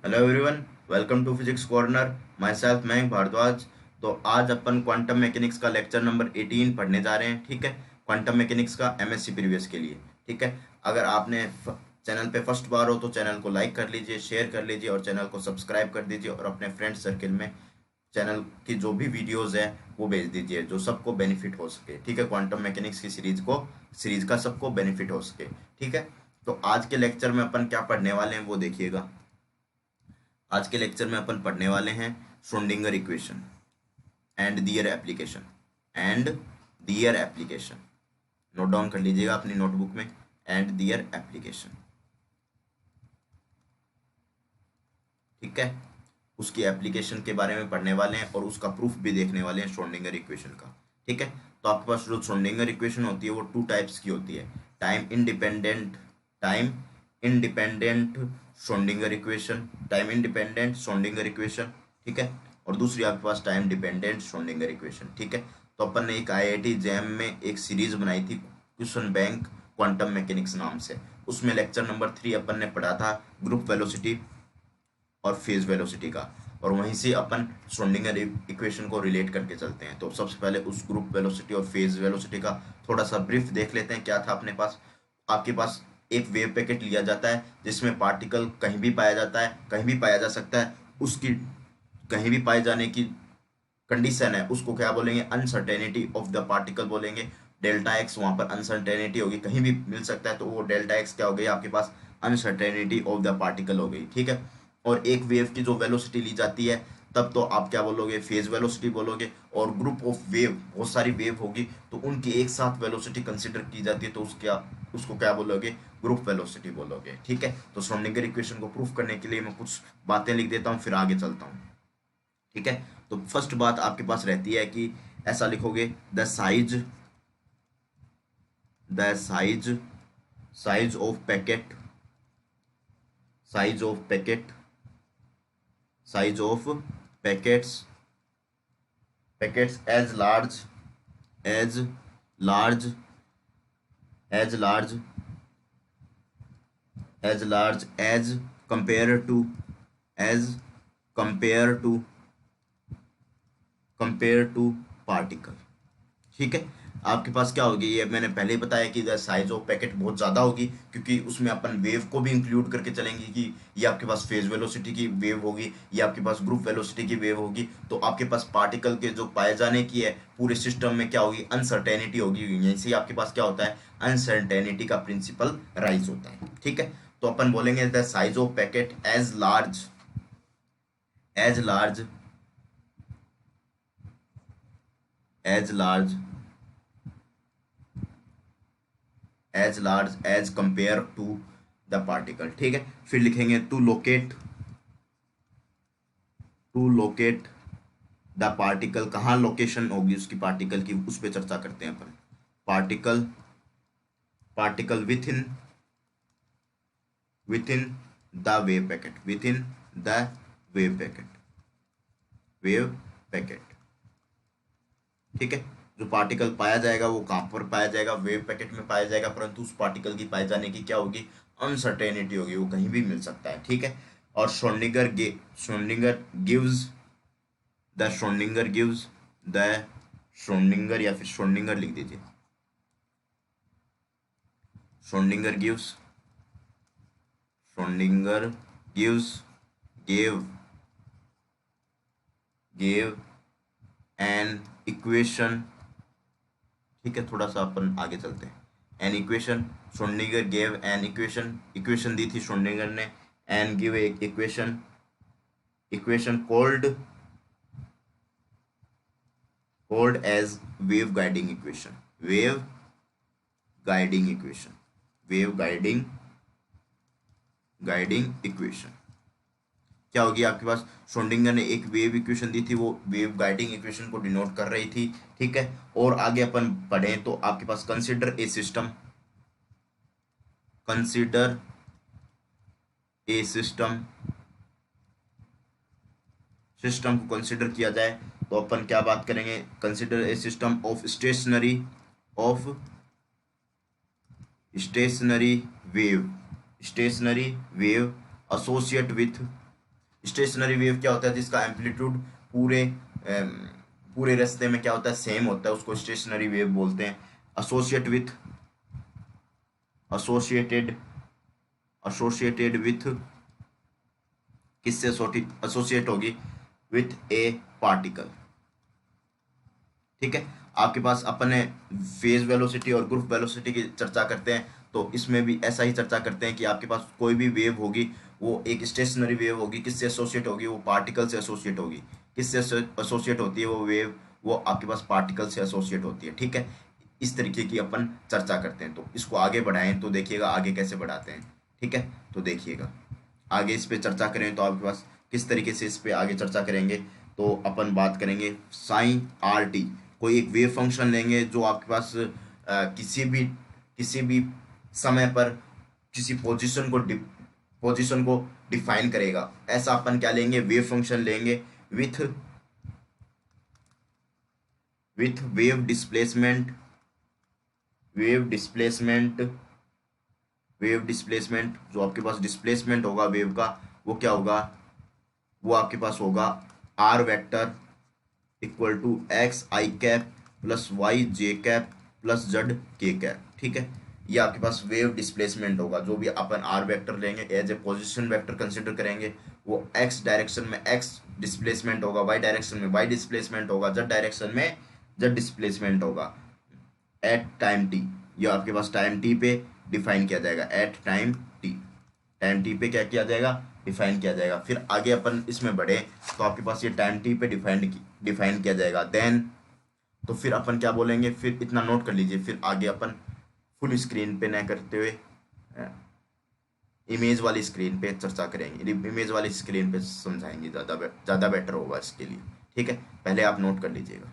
Hello everyone, welcome to physics corner. Myself मैं भारद्वाज। तो आज अपन क्वांटम मैकेनिक्स का लेक्चर नंबर 18 पढ़ने जा रहे हैं। ठीक है, क्वांटम मैकेनिक्स का एमएससी प्रीवियस के लिए। ठीक है, अगर आपने चैनल पे फर्स्ट बार हो तो चैनल को लाइक कर लीजिए, शेयर कर लीजिए और चैनल को सब्सक्राइब कर दीजिए और अपने फ्रेंड सर्किल में चैनल की जो भी वीडियोस है वो भेज दीजिए, जो सबको बेनिफिट हो सके। ठीक है, क्वांटम मैकेनिक्स की सीरीज का सबको बेनिफिट हो सके। ठीक है, तो आज के लेक्चर में अपन क्या पढ़ने वाले हैं वो देखिएगा। आज के लेक्चर में अपन पढ़ने वाले हैं Schrodinger equation and their application and their application. Note down कर लीजिएगा अपनी नोटबुक में, एंड दियर एप्लीकेशन। ठीक है, उसकी एप्लीकेशन के बारे में पढ़ने वाले हैं और उसका प्रूफ भी देखने वाले हैं श्रोडिंगर इक्वेशन का। ठीक है, तो आपके पास जो श्रोडिंगर इक्वेशन होती है वो टू टाइप्स की होती है। Time independent Schrodinger equation, time independent Schrodinger equation. ठीक है, और दूसरी आपके पास टाइम डिपेंडेंट श्रोडिंगर इक्वेशन। ठीक है, तो अपन ने एक आईआईटी जैम में एक सीरीज बनाई थी क्वेश्चन बैंक क्वांटम मैकेनिक्स नाम से। उसमें लेक्चर नंबर 3 अपन ने पढ़ा था ग्रुप वेलोसिटी और फेज वेलोसिटी का, और वहीं से अपन श्रोडिंगर इक्वेशन को रिलेट करके चलते हैं। तो सबसे पहले उस ग्रुप वेलोसिटी और फेज वेलोसिटी का थोड़ा सा ब्रीफ देख लेते हैं। क्या था अपने पास? आपके पास एक वेव पैकेट लिया जाता है जिसमें पार्टिकल कहीं भी पाया जाता है, कहीं भी पाया जा सकता है। उसकी कहीं भी पाए जाने की कंडीशन है, उसको क्या बोलेंगे? अनसर्टेनिटी ऑफ द पार्टिकल बोलेंगे। डेल्टा एक्स वहां पर अनसर्टेनिटी होगी, कहीं भी मिल सकता है, तो वो डेल्टा एक्स क्या हो गई आपके पास? अनसर्टेनिटी ऑफ द पार्टिकल हो गई। ठीक है, और एक वेव की जो वेलोसिटी ली जाती है तब तो आप क्या बोलोगे? फेज वेलोसिटी बोलोगे। और ग्रुप ऑफ वेव, बहुत सारी वेव होगी तो उनकी एक साथ वेलोसिटी कंसिडर की जाती है, तो उसको क्या बोलोगे? ग्रुप वेलोसिटी बोलोगे। ठीक है, तो श्रोडिंगर इक्वेशन को प्रूफ करने के लिए मैं कुछ बातें लिख देता हूँ, फिर आगे चलता हूँ। ठीक है, तो फर्स्ट बात आपके पास रहती है कि ऐसा लिखोगे, the size of packet, size of packet size of packets packets as large as large as compare to as compare to compare to particle. ठीक है, आपके पास क्या होगी? ये मैंने पहले ही बताया कि साइज ऑफ पैकेट बहुत ज़्यादा होगी, क्योंकि उसमें अपन वेव को भी इंक्लूड करके चलेंगे कि ये आपके पास फेज वेलोसिटी की वेव होगी, ये आपके पास ग्रुप वेलोसिटी की वेव होगी। तो आपके पास पार्टिकल के जो पाए जाने की है पूरे सिस्टम में क्या होगी? अनसर्टेनिटी होगी। यहीं से आपके पास क्या होता है? अनसर्टेनिटी का प्रिंसिपल राइज होता है। ठीक है, तो अपन बोलेंगे the size of packet as large as large as compare to the particle. ठीक है, फिर लिखेंगे टू लोकेट द पार्टिकल। कहाँ लोकेशन होगी उसकी पार्टिकल की, उस पर चर्चा करते हैं अपन। Particle particle within the wave packet, within the wave packet. ठीक है, जो पार्टिकल पाया जाएगा वो कहाँ पर पाया जाएगा? वेव पैकेट में पाया जाएगा, परंतु उस पार्टिकल की पाए जाने की क्या होगी? अनसर्टेनिटी होगी, वो कहीं भी मिल सकता है। ठीक है, और श्रोडिंगर गिव्स द श्रोडिंगर या फिर श्रोडिंगर लिख दीजिए। Schrodinger gives Schrodinger gives gave gave an equation. ठीक है, थोड़ा सा अपन आगे चलते हैं। An equation, Schrodinger gave an equation दी थी श्रोडिंगर ने। एन गिव एक equation called as wave guiding equation wave guiding equation wave guiding equation. क्या होगी आपके पास? श्रोडिंगर ने एक वेव इक्वेशन दी थी, वो वेव गाइडिंग इक्वेशन को डिनोट कर रही थी। ठीक है, और आगे अपन पढ़ें तो आपके पास कंसिडर ए सिस्टम को कंसिडर किया जाए तो अपन क्या बात करेंगे? Consider a system of stationary wave associate with stationary wave क्या होता है, जिसका एम्पलीट्यूड पूरे पूरे रास्ते में क्या होता है, सेम होता है, उसको स्टेशनरी वेव बोलते हैं। Associate with associated associated with किससे एसोसिएट होगी, विथ ए पार्टिकल। ठीक है, आपके पास अपने फेज वेलोसिटी और ग्रुप वेलोसिटी की चर्चा करते हैं, तो इसमें भी ऐसा ही चर्चा करते हैं कि आपके पास कोई भी वेव होगी वो एक स्टेशनरी वेव होगी, किससे एसोसिएट होगी, वो पार्टिकल से एसोसिएट होगी। किससे एसोसिएट होती है वो वेव, वो आपके पास पार्टिकल से एसोसिएट होती है। ठीक है, इस तरीके की अपन चर्चा करते हैं। तो इसको आगे बढ़ाएं तो देखिएगा आगे कैसे बढ़ाते हैं। ठीक है, तो देखिएगा आगे इस पे चर्चा करें तो आपके पास किस तरीके से इस पे आगे चर्चा करेंगे। तो अपन बात करेंगे साइन आर टी, कोई एक वेव फंक्शन लेंगे जो आपके पास किसी भी समय पर किसी पोजीशन को डिफाइन करेगा। ऐसा अपन क्या लेंगे, वेव फंक्शन लेंगे with with wave displacement wave displacement. जो आपके पास डिस्प्लेसमेंट होगा वेव का, वो क्या होगा, वो आपके पास होगा R vector equal to X I cap plus Y J cap plus Z K cap. ठीक है, ये आपके पास वेव डिस्प्लेसमेंट होगा। जो भी अपन आर वेक्टर लेंगे as a position vector consider करेंगे, वो एक्स डायरेक्शन में एक्स डिस्प्लेसमेंट होगा, वाई डायरेक्शन में वाई डिस्प्लेसमेंट होगा, जेड डायरेक्शन में जेड डिस्प्लेसमेंट होगा एट टाइम टी। ये आपके पास टाइम टी पे डिफाइन किया जाएगा, एट टाइम टी पे क्या किया जाएगा, डिफाइन किया जाएगा। फिर आगे अपन इसमें बढ़े तो आपके पास ये टाइम टी पे डिफाइन किया जाएगा। देन तो फिर अपन क्या बोलेंगे, फिर इतना नोट कर लीजिए। फिर आगे अपन फुल स्क्रीन पे न करते हुए इमेज वाली स्क्रीन पे चर्चा करेंगे, इमेज वाली स्क्रीन पे समझाएंगे, ज़्यादा बेटर होगा इसके लिए। ठीक है, पहले आप नोट कर लीजिएगा,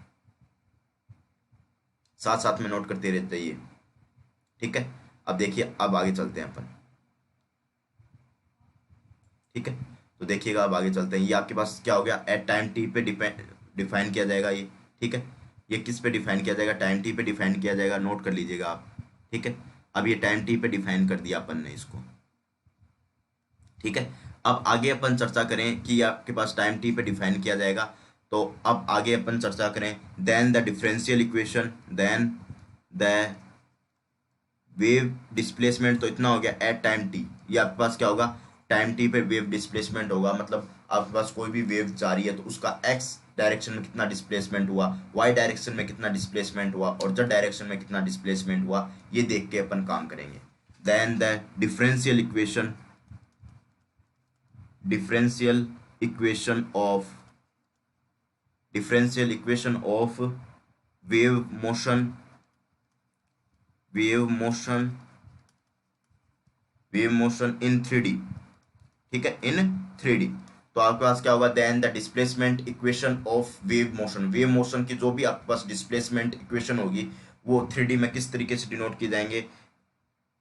साथ साथ में नोट करते रहते जाइए। ठीक है, अब देखिए अब आगे चलते हैं अपन। ठीक है, तो देखिएगा अब आगे चलते हैं। ये आपके पास क्या हो गया, एट टाइम टी पे डिफाइन किया जाएगा ये। ठीक है, ये किस पे डिफाइन किया जाएगा, टाइम टी पे डिफाइन किया जाएगा, नोट कर लीजिएगा आप। ठीक है, अब ये टाइम टी पे डिफाइन कर दिया अपन ने इसको। ठीक है, अब आगे अपन चर्चा करें कि आपके पास टाइम टी पे डिफाइन किया जाएगा। तो अब आगे अपन चर्चा करें, then the differential equation, then the wave displacement. तो इतना हो गया एट टाइम टी। ये आपके पास क्या होगा, टाइम टी पे वेव डिस्प्लेसमेंट होगा, मतलब आपके पास कोई भी वेव जा रही है तो उसका एक्स डायरेक्शन में कितना डिस्प्लेसमेंट हुआ, वाई डायरेक्शन में कितना डिस्प्लेसमेंट हुआ और जेड डायरेक्शन में कितना डिस्प्लेसमेंट हुआ, ये देख के अपन काम करेंगे। Then the differential equation of differential equation of wave motion wave motion wave motion in 3D। ठीक है, इन 3D। तो आपके पास क्या होगा, then the displacement equation of wave motion की जो भी आपके पास डिस्प्लेसमेंट इक्वेशन होगी वो 3D में किस तरीके से डिनोट की जाएंगे,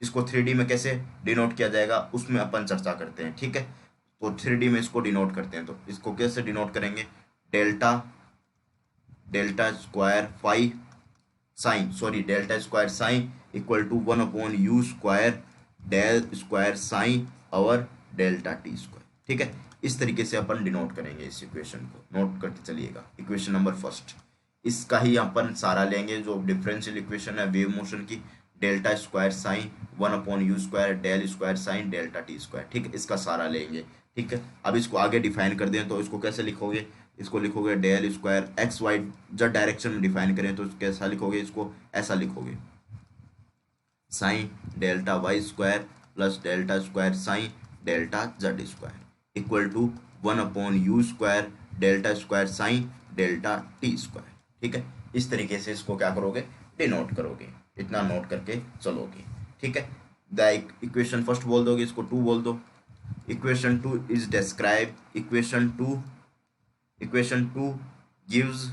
इसको 3D में कैसे डिनोट किया जाएगा उसमें अपन चर्चा करते हैं। ठीक है, तो 3D में इसको डिनोट करते हैं, तो इसको कैसे डिनोट करेंगे, delta delta square phi sine delta square sign equal to 1/u² del square sign और डेल्टा टी स्क्वायर। ठीक है, इस तरीके से अपन डिनोट करेंगे इस इक्वेशन को, नोट करते चलिएगा। इक्वेशन नंबर फर्स्ट, इसका ही अपन सारा लेंगे जो डिफरेंशियल इक्वेशन है वेव मोशन की, delta square sine 1/u² del square sine delta T square. ठीक है, इसका सारा लेंगे। ठीक है, अब इसको आगे डिफाइन कर दें तो इसको कैसे लिखोगे, इसको लिखोगे del square X Y Z direction में डिफाइन करें तो कैसा लिखोगे, इसको ऐसा लिखोगे, sine delta Y square plus delta square sine delta Z square equal to 1/u² delta square sine delta T square. ठीक है, इस तरीके से इसको क्या करोगे, डिनोट करोगे, इतना नोट करके चलोगे। ठीक है, द इक्वेशन फर्स्ट बोल दोगे, इसको टू बोल दो। Equation two is describe equation two gives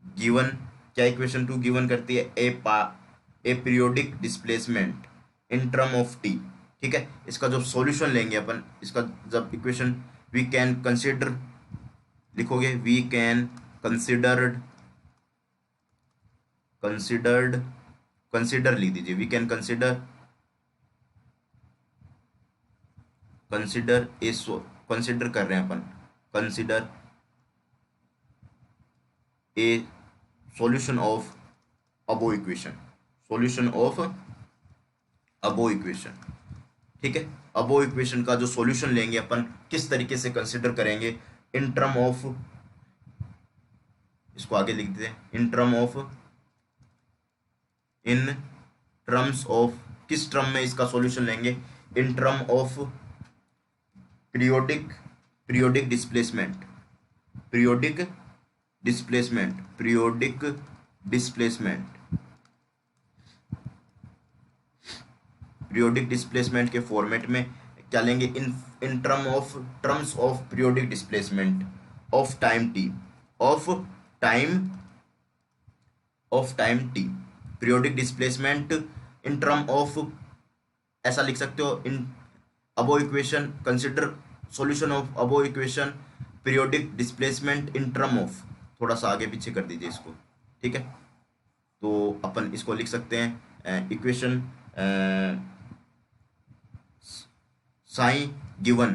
given, क्या इक्वेशन टू गिवन करती है, a periodic displacement in term of t. ठीक है, इसका जब सॉल्यूशन लेंगे अपन, इसका जब इक्वेशन वी कैन कंसिडर लिखोगे, we can considered considered consider लिख दीजिए, we can consider consider a consider कर रहे हैं अपन, consider a solution of above equation, solution of above equation. ठीक है, अबो इक्वेशन का जो सॉल्यूशन लेंगे अपन किस तरीके से कंसिडर करेंगे, इन टर्म ऑफ, इसको आगे लिख देते हैं, in term of, in terms of, किस टर्म में इसका सॉल्यूशन लेंगे, in term of periodic, periodic displacement, periodic displacement, periodic displacement, periodic displacement के फॉर्मेट में क्या लेंगे, in in terms of periodic displacement of time t, of time, of time t, periodic displacement in term of, ऐसा लिख सकते हो, in above equation, consider solution of above equation periodic displacement in term of, थोड़ा सा आगे पीछे कर दीजिए इसको। ठीक है, तो अपन इसको लिख सकते हैं equation sine given,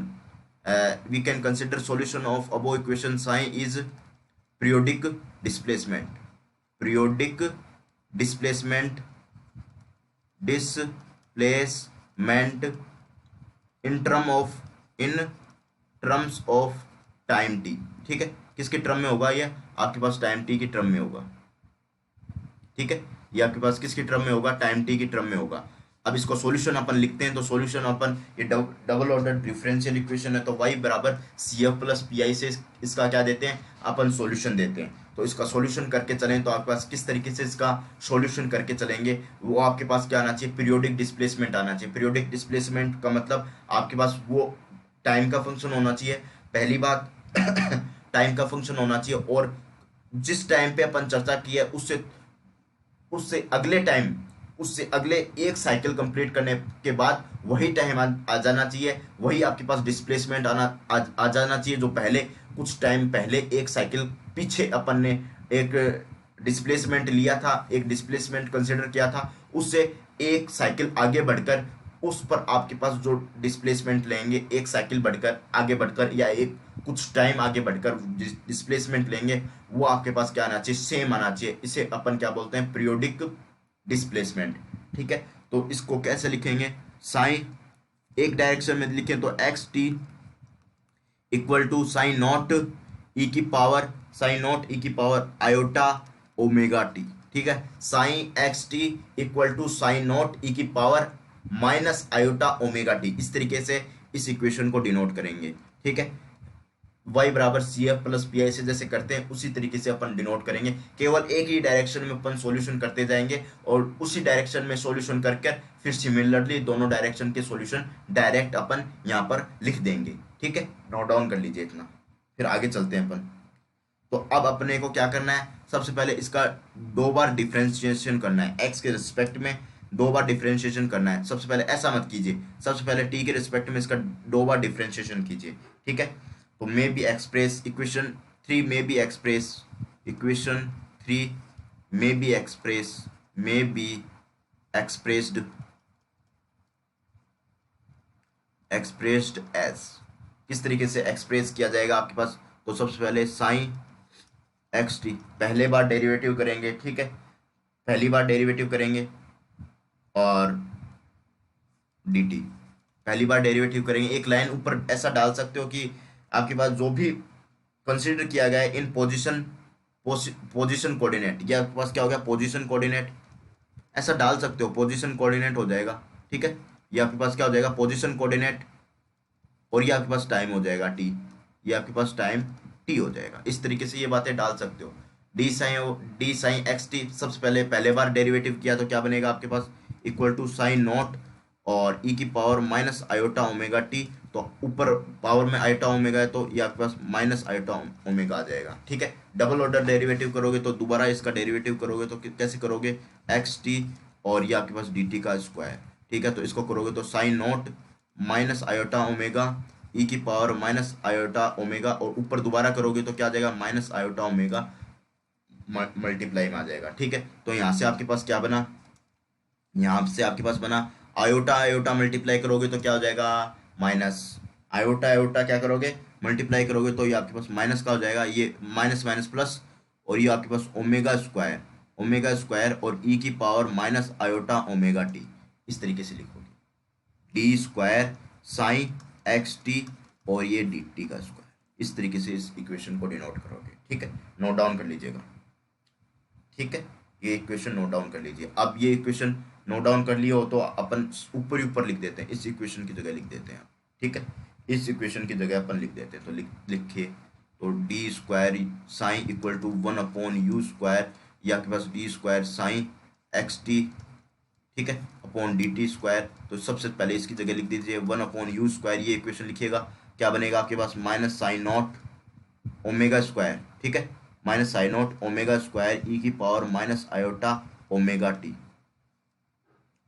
we can consider solution of above equation sine is periodic displacement, periodic displacement, displacement in term of, in terms of time T. ठीक है, किसके टर्म में होगा, ये आपके पास टाइम टी की टर्म में होगा। ठीक है, ये आपके पास किसकी टर्म में होगा, टाइम टी की टर्म में होगा। अब इसको सॉल्यूशन अपन लिखते हैं, तो सॉल्यूशन अपन, ये डबल ऑर्डर डिफरेंशियल इक्वेशन है, तो y बराबर C F plus P I से इसका क्या देते हैं अपन, सॉल्यूशन देते हैं। तो इसका सॉल्यूशन करके चलें तो आपके पास किस तरीके से इसका सॉल्यूशन करके चलेंगे, वो आपके पास क्या आना चाहिए, पीरियोडिक डिस्प्लेसमेंट आना चाहिए। पीरियोडिक डिस्प्लेसमेंट का मतलब आपके पास वो टाइम का फंक्शन होना चाहिए, पहली बात टाइम का फंक्शन होना चाहिए, और जिस टाइम पे अपन चर्चा की है उससे उससे अगले टाइम, उससे अगले एक साइकिल कंप्लीट करने के बाद वही टाइम आ जाना चाहिए, वही आपके पास डिस्प्लेसमेंट आ जाना चाहिए जो पहले कुछ टाइम पहले एक साइकिल पीछे अपन ने एक डिस्प्लेसमेंट लिया था, एक डिस्प्लेसमेंट कंसिडर किया था, उससे एक साइकिल आगे बढ़कर उस पर आपके पास जो डिस्प्लेसमेंट लेंगे, एक साइकिल बढ़कर आगे बढ़कर या एक कुछ टाइम आगे बढ़कर डिस्प्लेसमेंट लेंगे, वो आपके पास क्या आना चाहिए, सेम आना चाहिए। इसे अपन क्या बोलते हैं, पीरियोडिक डिस्प्लेसमेंट। ठीक है, तो इसको कैसे लिखेंगे, साइन, एक डायरेक्शन में लिखें तो x T equal to sign naught e की पावर, साइन नॉट ई की पावर आयोटा ओमेगा टी। ठीक है, psi x T equal to sign naught e की power minus iota omega t, इस तरीके से इस इक्वेशन को डिनोट करेंगे। ठीक है, y बराबर C F plus P I से जैसे करते हैं उसी तरीके से अपन डिनोट करेंगे, केवल एक ही डायरेक्शन में अपन सॉल्यूशन करते जाएंगे और उसी डायरेक्शन में सॉल्यूशन करके फिर सिमिलरली दोनों डायरेक्शन के सॉल्यूशन डायरेक्ट अपन यहाँ पर लिख देंगे। ठीक है, नोट डाउन कर लीजिए इतना, फिर आगे चलते हैं अपन। तो अब अपने को क्या करना है, सबसे पहले इसका दो बार डिफ्रेंशिएशन करना है, एक्स के रिस्पेक्ट में दो बार डिफ्रेंशिएशन करना है। सबसे पहले ऐसा मत कीजिए, सबसे पहले टी के रिस्पेक्ट में इसका दो बार डिफ्रेंशिएशन कीजिए। ठीक है, तो may be express equation 3 may be express, equation 3 may be express, may be expressed, expressed as, किस तरीके से एक्सप्रेस किया जाएगा आपके पास, तो सबसे पहले साइन एक्स टी, पहले बार डेरिवेटिव करेंगे। ठीक है, पहली बार डेरिवेटिव करेंगे और डी टी, पहली बार डेरिवेटिव करेंगे। एक लाइन ऊपर ऐसा डाल सकते हो कि आपके पास जो भी कंसीडर किया गया है इन पोजीशन, पोजीशन कोऑर्डिनेट, या आपके पास क्या हो गया, पोजीशन कोऑर्डिनेट, ऐसा डाल सकते हो, पोजीशन कोऑर्डिनेट हो जाएगा। ठीक है, ये आपके पास क्या हो जाएगा, पोजीशन कोऑर्डिनेट, और ये आपके पास टाइम हो जाएगा टी, ये आपके पास टाइम टी हो जाएगा। इस तरीके से ये बातें डाल सकते हो। डी साइन एक्स टी, सबसे पहले बार डेरिवेटिव किया तो क्या बनेगा आपके पास, इक्वल टू साइन नॉट और ई की power minus iota omega T, तो ऊपर पावर में आयोटा ओमेगा है तो ये आपके पास माइनस आयोटा ओमेगा आ जाएगा। ठीक है, डबल ऑर्डर डेरिवेटिव करोगे तो दोबारा इसका डेरिवेटिव करोगे तो कैसे करोगे, एक्स टी और ये आपके पास डी टी का स्क्वायर। ठीक है, तो इसको करोगे तो psi naught minus iota omega e की पावर माइनस आयोटा ओमेगा, और ऊपर दोबारा करोगे तो क्या आ जाएगा, माइनस आयोटा ओमेगा मल्टीप्लाई में आ जाएगा। ठीक है, तो यहाँ से आपके पास क्या बना, यहाँ से आपके पास बना आयोटा आयोटा मल्टीप्लाई करोगे तो क्या हो जाएगा, माइनस आयोटा आयोटा क्या करोगे, मल्टीप्लाई करोगे तो ये आपके पास माइनस का हो जाएगा, ये माइनस माइनस प्लस, और ये आपके पास ओमेगा स्क्वायर और ई की power minus iota omega t, इस तरीके से लिखोगे, D square sine x t और ये डी टी का स्क्वायर, इस तरीके से इस इक्वेशन को डिनोट करोगे। ठीक है, नोट डाउन कर लीजिएगा। ठीक है, ये इक्वेशन नोट डाउन कर लीजिए। अब ये इक्वेशन नोट डाउन कर लिया हो तो अपन ऊपर ही ऊपर लिख देते हैं, इस इक्वेशन की जगह लिख देते हैं। ठीक है, इस इक्वेशन की जगह अपन लिख देते हैं, तो लिखिए, तो d square sign equal to 1/u², या आपके पास d square sine x t, ठीक है, अपॉन डी टी स्क्वायर। तो सबसे पहले इसकी जगह लिख दीजिए 1/u², ये इक्वेशन लिखिएगा, क्या बनेगा आपके पास, minus psi naught omega square, ठीक है, minus psi naught omega square e की power minus iota omega t,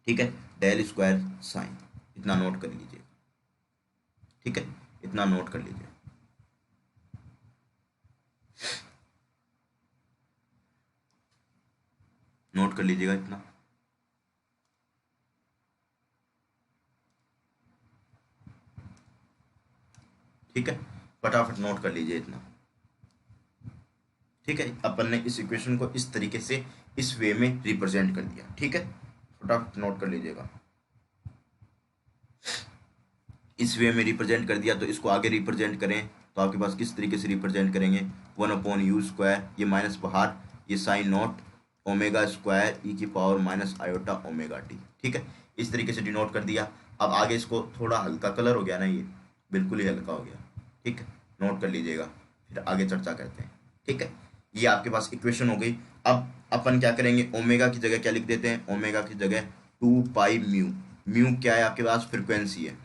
ठीक है, डेल स्क्वायर साइन, इतना नोट कर लीजिए। ठीक है, इतना नोट कर लीजिए। नोट कर लीजिएगा इतना। ठीक है, फटाफट नोट कर लीजिए इतना। ठीक है, अपन ने इस इक्वेशन को इस तरीके से इस वे में रिप्रेजेंट कर दिया। ठीक है, फटाफट नोट कर लीजिएगा। इस वे में रिप्रेजेंट कर दिया, तो इसको आगे रिप्रेजेंट करें तो आपके पास किस तरीके से रिप्रेजेंट करेंगे, 1/u², ये माइनस बाहर, ये sign naught omega square e की power minus iota omega t. ठीक है, इस तरीके से डिनोट कर दिया। अब आगे इसको थोड़ा हल्का कलर हो गया ना, ये बिल्कुल ही हल्का हो गया। ठीक है, नोट कर लीजिएगा, फिर आगे चर्चा करते हैं। ठीक है, ये आपके पास इक्वेशन हो गई। अब अपन क्या करेंगे, ओमेगा की जगह क्या लिख देते हैं, ओमेगा की जगह 2π म्यू। म्यू क्या है आपके पास, फ्रिक्वेंसी है।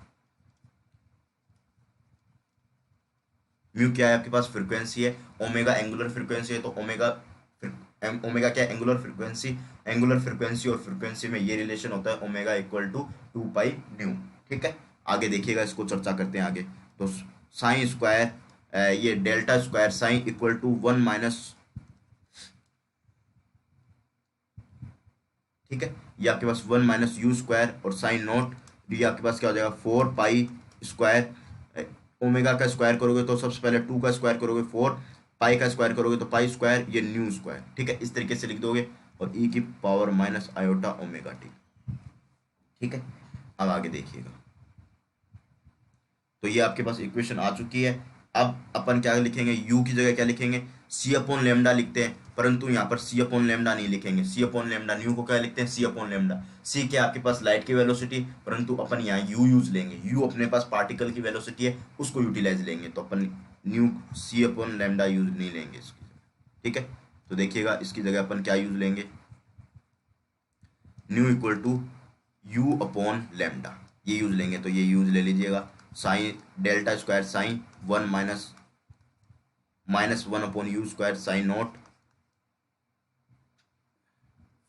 म्यू क्या है आपके पास, फ्रिक्वेंसी है। ओमेगा एंगुलर फ्रिक्वेंसी है, तो ओमेगा क्या है, एंगुलर फ्रिक्वेंसी। एंगुलर फ्रिक्वेंसी और फ्रिक्वेंसी में ये रिलेशन होता है, ओमेगा इक्वल टू 2π म्यू। ठीक है, आगे देखिएगा, इसको चर्चा करते हैं आगे। तो साइन स्क्वायर, ये delta square sign equal to 1 - ठीक है, ये आपके पास 1 - u² और साइन नॉट, ये आपके पास क्या हो जाएगा, 4π²। ओमेगा का स्क्वायर करोगे तो सबसे पहले 2 का स्क्वायर करोगे 4, पाई का स्क्वायर करोगे तो π², ये न्यू स्क्वायर। ठीक है, इस तरीके से लिख दोगे, और ई की power minus iota omega t. ठीक है, अब आगे देखिएगा, तो ये आपके पास इक्वेशन आ चुकी है। अब अपन क्या लिखेंगे, u की जगह क्या लिखेंगे, c/λ लिखते हैं, परंतु यहाँ पर c/λ नहीं लिखेंगे। c/λ न्यू को क्या लिखते हैं, c/λ। c क्या आपके पास लाइट की वेलोसिटी, परंतु अपन यहाँ u यूज लेंगे। u अपने पास पार्टिकल की वेलोसिटी है, उसको यूटिलाइज लेंगे, तो अपन न्यू c/λ यूज नहीं लेंगे इसकी। ठीक है, तो देखिएगा इसकी जगह अपन क्या यूज लेंगे, न्यू इक्वल टू u/λ, ये यूज लेंगे, तो ये यूज ले लीजिएगा। Psi delta square psi 1 - 1/u² साइन नॉट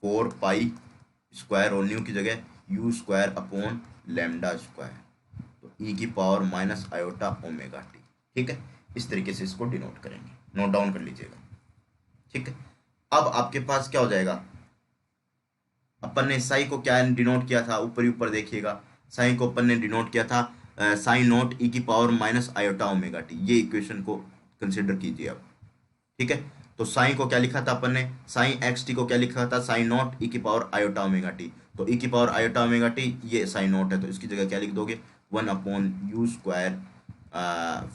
4π², और न्यू की जगह u²/λ², तो ई की power minus iota omega t. ठीक है, इस तरीके से इसको डिनोट करेंगे, नोट डाउन कर लीजिएगा। ठीक है, अब आपके पास क्या हो जाएगा, अपन ने साई को क्या डिनोट किया था, ऊपर ही ऊपर देखिएगा, साई को अपन ने डिनोट किया था साइन नॉट ई की power minus iota omega T. ये इक्वेशन को कंसिडर कीजिए अब। ठीक है, तो साइन को क्या लिखा था अपन ने, साइन एक्स टी को क्या लिखा था, साइन नॉट ई की पावर आयोटा ओमेगा टी। तो ई की पावर आयोटा ओमेगा टी ये साइन नॉट है, तो इसकी जगह क्या लिख दोगे, 1/u²,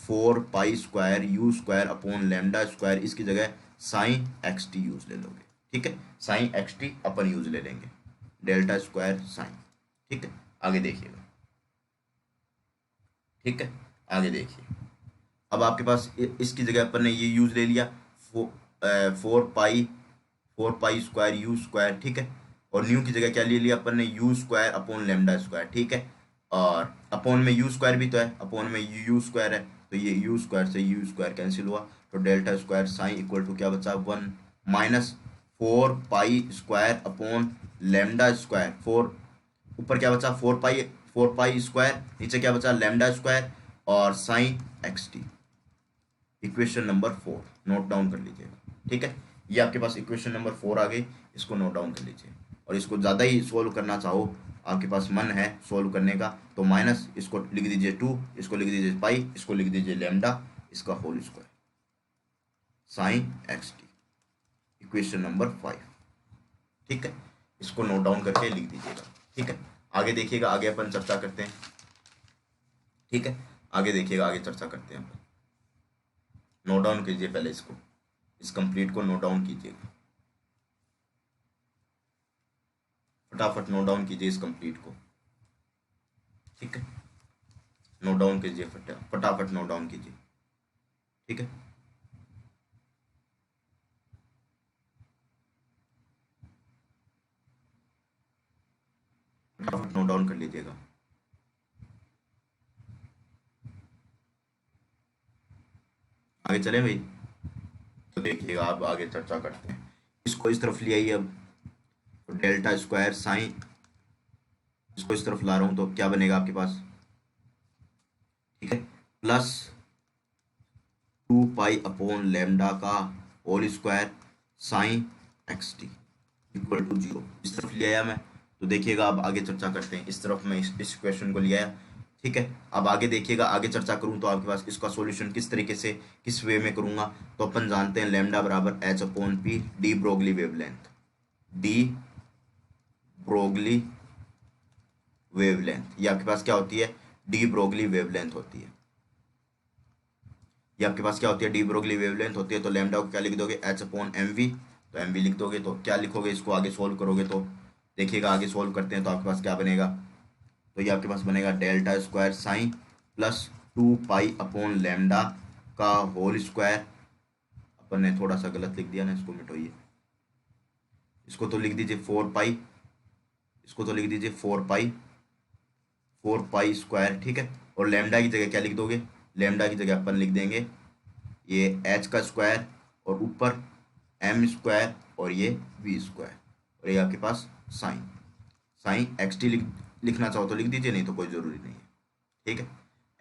4π²u²/λ², इसकी जगह साइन एक्स टी यूज ले लोगे। ठीक है, साइन एक्स टी अपन यूज ले लेंगे, डेल्टा स्क्वायर साइन। ठीक है, आगे देखिएगा। ठीक है, आगे देखिए, अब आपके पास इसकी जगह अपन ने ये यूज ले लिया, 4π² ठीक है, और न्यू की जगह क्या ले लिया अपन ने, u²/λ²। ठीक है, और अपॉन में u² भी तो है, अपॉन में u² है, तो ये u² से u² कैंसिल हुआ, तो delta square sign equal to क्या बचा, 1 - 4π²/λ²। 4 ऊपर क्या बचा, 4π², नीचे क्या बचा, λ², और sine x T. Equation number 4 note down कर लीजिएगा। ठीक है, ये आपके पास इक्वेशन नंबर 4 आ गई, इसको नोट डाउन कर लीजिए। और इसको ज़्यादा ही सोल्व करना चाहो, आपके पास मन है सोल्व करने का, तो माइनस, इसको लिख दीजिए 2, इसको लिख दीजिए पाई, इसको लिख दीजिए लैम्डा, इसका whole square sine x T, equation number 5। ठीक है, इसको नोट डाउन करके लिख दीजिएगा। ठीक है, आगे देखिएगा, आगे अपन चर्चा करते हैं। ठीक है, आगे देखिएगा, आगे चर्चा करते हैं अपन। नोट डाउन कीजिए पहले इसको, इस कंप्लीट को नोट डाउन कीजिएगा, फटाफट नोट डाउन कीजिए इस कंप्लीट को। ठीक है, नोट डाउन कीजिए, फटाफट नोट डाउन कीजिए। ठीक है, फटाफट नोट डाउन कर लीजिएगा। आगे चले भाई, तो देखिएगा, आप आगे चर्चा करते हैं। इसको इस तरफ ले आइए अब, तो डेल्टा स्क्वायर साइन, इसको इस तरफ ला रहा हूं तो क्या बनेगा आपके पास? ठीक है, प्लस 2 पाई अपॉन लैम्डा का whole square sine x T equal to 0। इस तरफ ले आया मैं, तो देखिएगा अब आगे चर्चा करते हैं। इस तरफ मैं इस क्वेश्चन को ले आया। ठीक है, अब आगे देखिएगा, आगे चर्चा करूं तो आपके पास इसका सॉल्यूशन किस तरीके से, किस वे में करूंगा। तो अपन जानते हैं लैम्डा बराबर H upon P, de Broglie wavelength, de Broglie wavelength, ये आपके पास क्या होती है? डी ब्रोगली वेवलेंथ होती है। ये आपके पास क्या होती है? डी ब्रोगली वेवलेंथ होती है। तो लैम्डा को क्या लिख दोगे? एच अपॉन एम वी, तो एम वी लिख दोगे। तो क्या लिखोगे? इसको आगे सोल्व करोगे तो देखिएगा, आगे सोल्व करते हैं तो आपके पास क्या बनेगा? तो ये आपके पास बनेगा delta square sine plus 2 pi upon lambda का होल स्क्वायर। अपन ने थोड़ा सा गलत लिख दिया ना, इसको मिटाइए, इसको तो लिख दीजिए 4 पाई, इसको तो लिख दीजिए 4 पाई स्क्वायर। ठीक है, और लैम्डा की जगह क्या लिख दोगे? लैम्डा की जगह अपन लिख देंगे ये एच का स्क्वायर और ऊपर एम स्क्वायर और ये वी स्क्वायर, और ये आपके पास साइन साइन एक्स टी लिखना चाहो तो लिख दीजिए, नहीं तो कोई ज़रूरी नहीं है। ठीक है,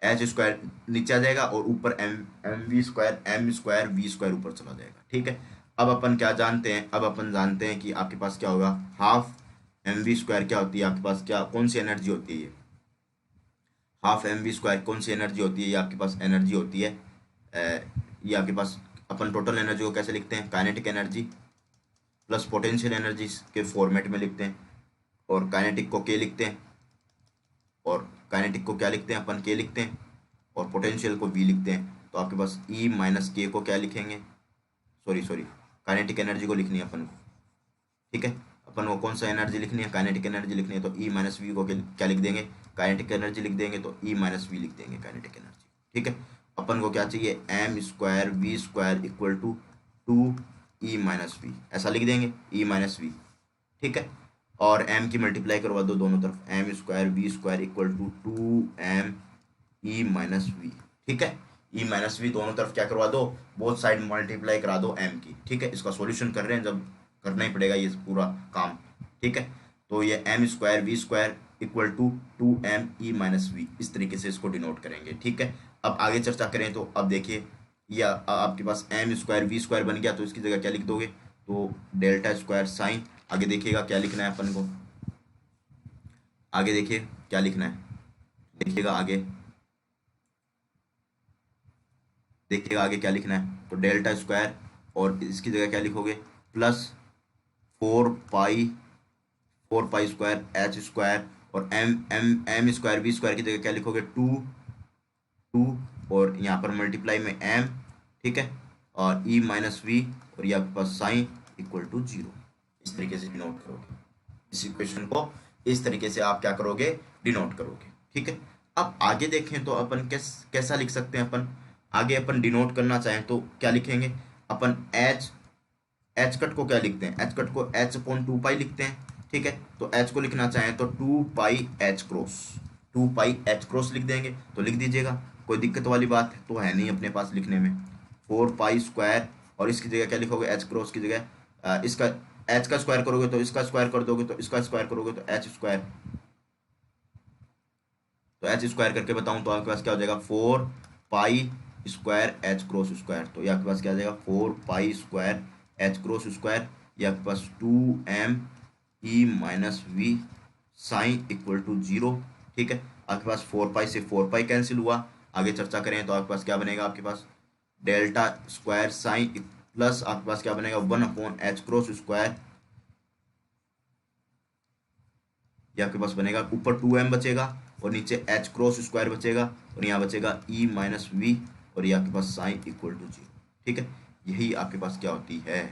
एच स्क्वायर नीचे आ जाएगा और ऊपर M V square, M square V square ऊपर चला जाएगा। ठीक है, अब अपन क्या जानते हैं? अब अपन जानते हैं कि आपके पास क्या होगा? हाफ एम वी स्क्वायर क्या होती है आपके पास? क्या, कौन सी एनर्जी होती है ये? हाफ एम वी स्क्वायर कौन सी एनर्जी होती है? ये आपके पास एनर्जी होती है, ये आपके पास, अपन टोटल एनर्जी को कैसे लिखते हैं? Kinetic energy plus potential energy के फॉर्मेट में लिखते हैं, और काइनेटिक को के लिखते हैं, और काइनेटिक को क्या लिखते हैं अपन? के लिखते हैं, और पोटेंशियल को वी लिखते हैं। तो आपके पास ई माइनस के को क्या लिखेंगे? सॉरी काइनेटिक एनर्जी को लिखनी है अपन को। ठीक है, अपन को कौन सा एनर्जी लिखनी है? काइनेटिक एनर्जी लिखनी है। तो ई माइनस वी को क्या लिख देंगे? काइनेटिक एनर्जी लिख देंगे, तो ई माइनस वी लिख देंगे काइनेटिक एनर्जी। ठीक है, अपन को क्या चाहिए? M square V square equal to 2 E-V, ऐसा लिख देंगे, ई माइनस वी। ठीक है, और एम की मल्टीप्लाई करवा दो दोनों तरफ, M square V square equal to 2M E-V। ठीक है, ई माइनस वी दोनों तरफ क्या करवा दो? बोथ साइड मल्टीप्लाई करा दो एम की। ठीक है, इसका सॉल्यूशन कर रहे हैं, जब करना ही पड़ेगा ये पूरा काम। ठीक है, तो ये M square V square equal to 2M E-V, इस तरीके से इसको डिनोट करेंगे। ठीक है, अब आगे चर्चा करें तो अब देखिए, या आपके पास एम स्क्वायर वी स्क्वायर बन गया, तो इसकी जगह क्या लिख दोगे? तो डेल्टा स्क्वायर साइन, आगे देखिएगा क्या लिखना है अपन को, आगे देखिए क्या लिखना है, देखिएगा आगे, देखिएगा आगे क्या लिखना है। तो डेल्टा स्क्वायर और इसकी जगह क्या लिखोगे? Plus 4 pi square H square, और एम स्क्वायर वी स्क्वायर की जगह क्या लिखोगे? 2 और यहाँ पर मल्टीप्लाई में एम। ठीक है, और ई माइनस वी, और ये आपके पास साइन इक्वल टू 0। इस तरीके से डिनोट करोगे इस इक्वेशन को, इस तरीके से आप क्या करोगे? डिनोट करोगे। ठीक है, अब आगे देखें तो अपन कैसा लिख सकते हैं अपन? आगे अपन डिनोट करना चाहें तो क्या लिखेंगे अपन? एच कट को क्या लिखते हैं? एच कट को एच अपॉन 2 पाई लिखते हैं। ठीक है, तो एच को लिखना चाहें तो 2 पाई एच क्रॉस लिख देंगे, तो लिख दीजिएगा, कोई दिक्कत वाली बात तो है नहीं अपने पास लिखने में। 4 पाई स्क्वायर, और इसकी जगह क्या लिखोगे? एच क्रॉस की जगह इसका एच का स्क्वायर करोगे तो इसका स्क्वायर कर दोगे, तो इसका स्क्वायर करोगे तो एच स्क्वायर, तो एच स्क्वायर करके बताऊं तो आपके पास क्या हो जाएगा? 4 pi square H cross square. तो ये आपके पास क्या आ जाएगा? 4 pi square H cross square, ये आपके पास 2M E-V sign equal to 0। ठीक है, आपके पास 4 पाई से 4 पाई कैंसिल हुआ। आगे चर्चा करें तो आपके पास क्या बनेगा, आपके पास डेल्टा स्क्वायर साइन प्लस आपके पास क्या बनेगा 1/h क्रॉस स्क्वायर, ये आपके पास बनेगा, ऊपर 2m बचेगा और नीचे h क्रॉस स्क्वायर बचेगा और यहाँ बचेगा e माइनस वी और ये आपके पास साइन इक्वल टू 0। ठीक है, यही आपके पास क्या होती है,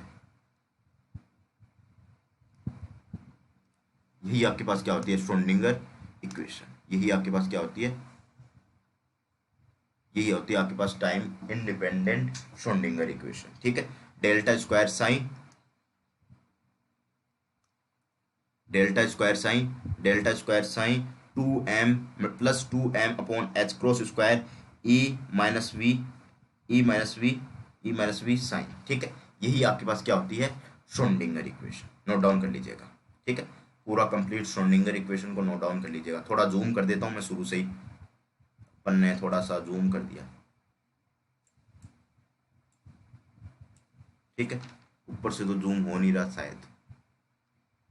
यही आपके पास क्या होती है श्रोडिंगर इक्वेशन। यही आपके पास क्या होती है, यही होती है आपके पास टाइम इंडिपेंडेंट श्रोडिंगर इक्वेशन। ठीक है, delta square sine, delta square sine, delta square sine 2m plus 2m upon H cross square E minus V, E minus V, E minus V sine. ठीक है, यही आपके पास क्या होती है श्रोडिंगर इक्वेशन। नोट डाउन कर लीजिएगा। ठीक है, पूरा कंप्लीट श्रोडिंगर इक्वेशन को नोट डाउन कर लीजिएगा। थोड़ा जूम कर देता हूँ मैं शुरू से ही, अपन ने थोड़ा सा जूम कर दिया। ठीक है, ऊपर से तो जूम हो नहीं रहा शायद,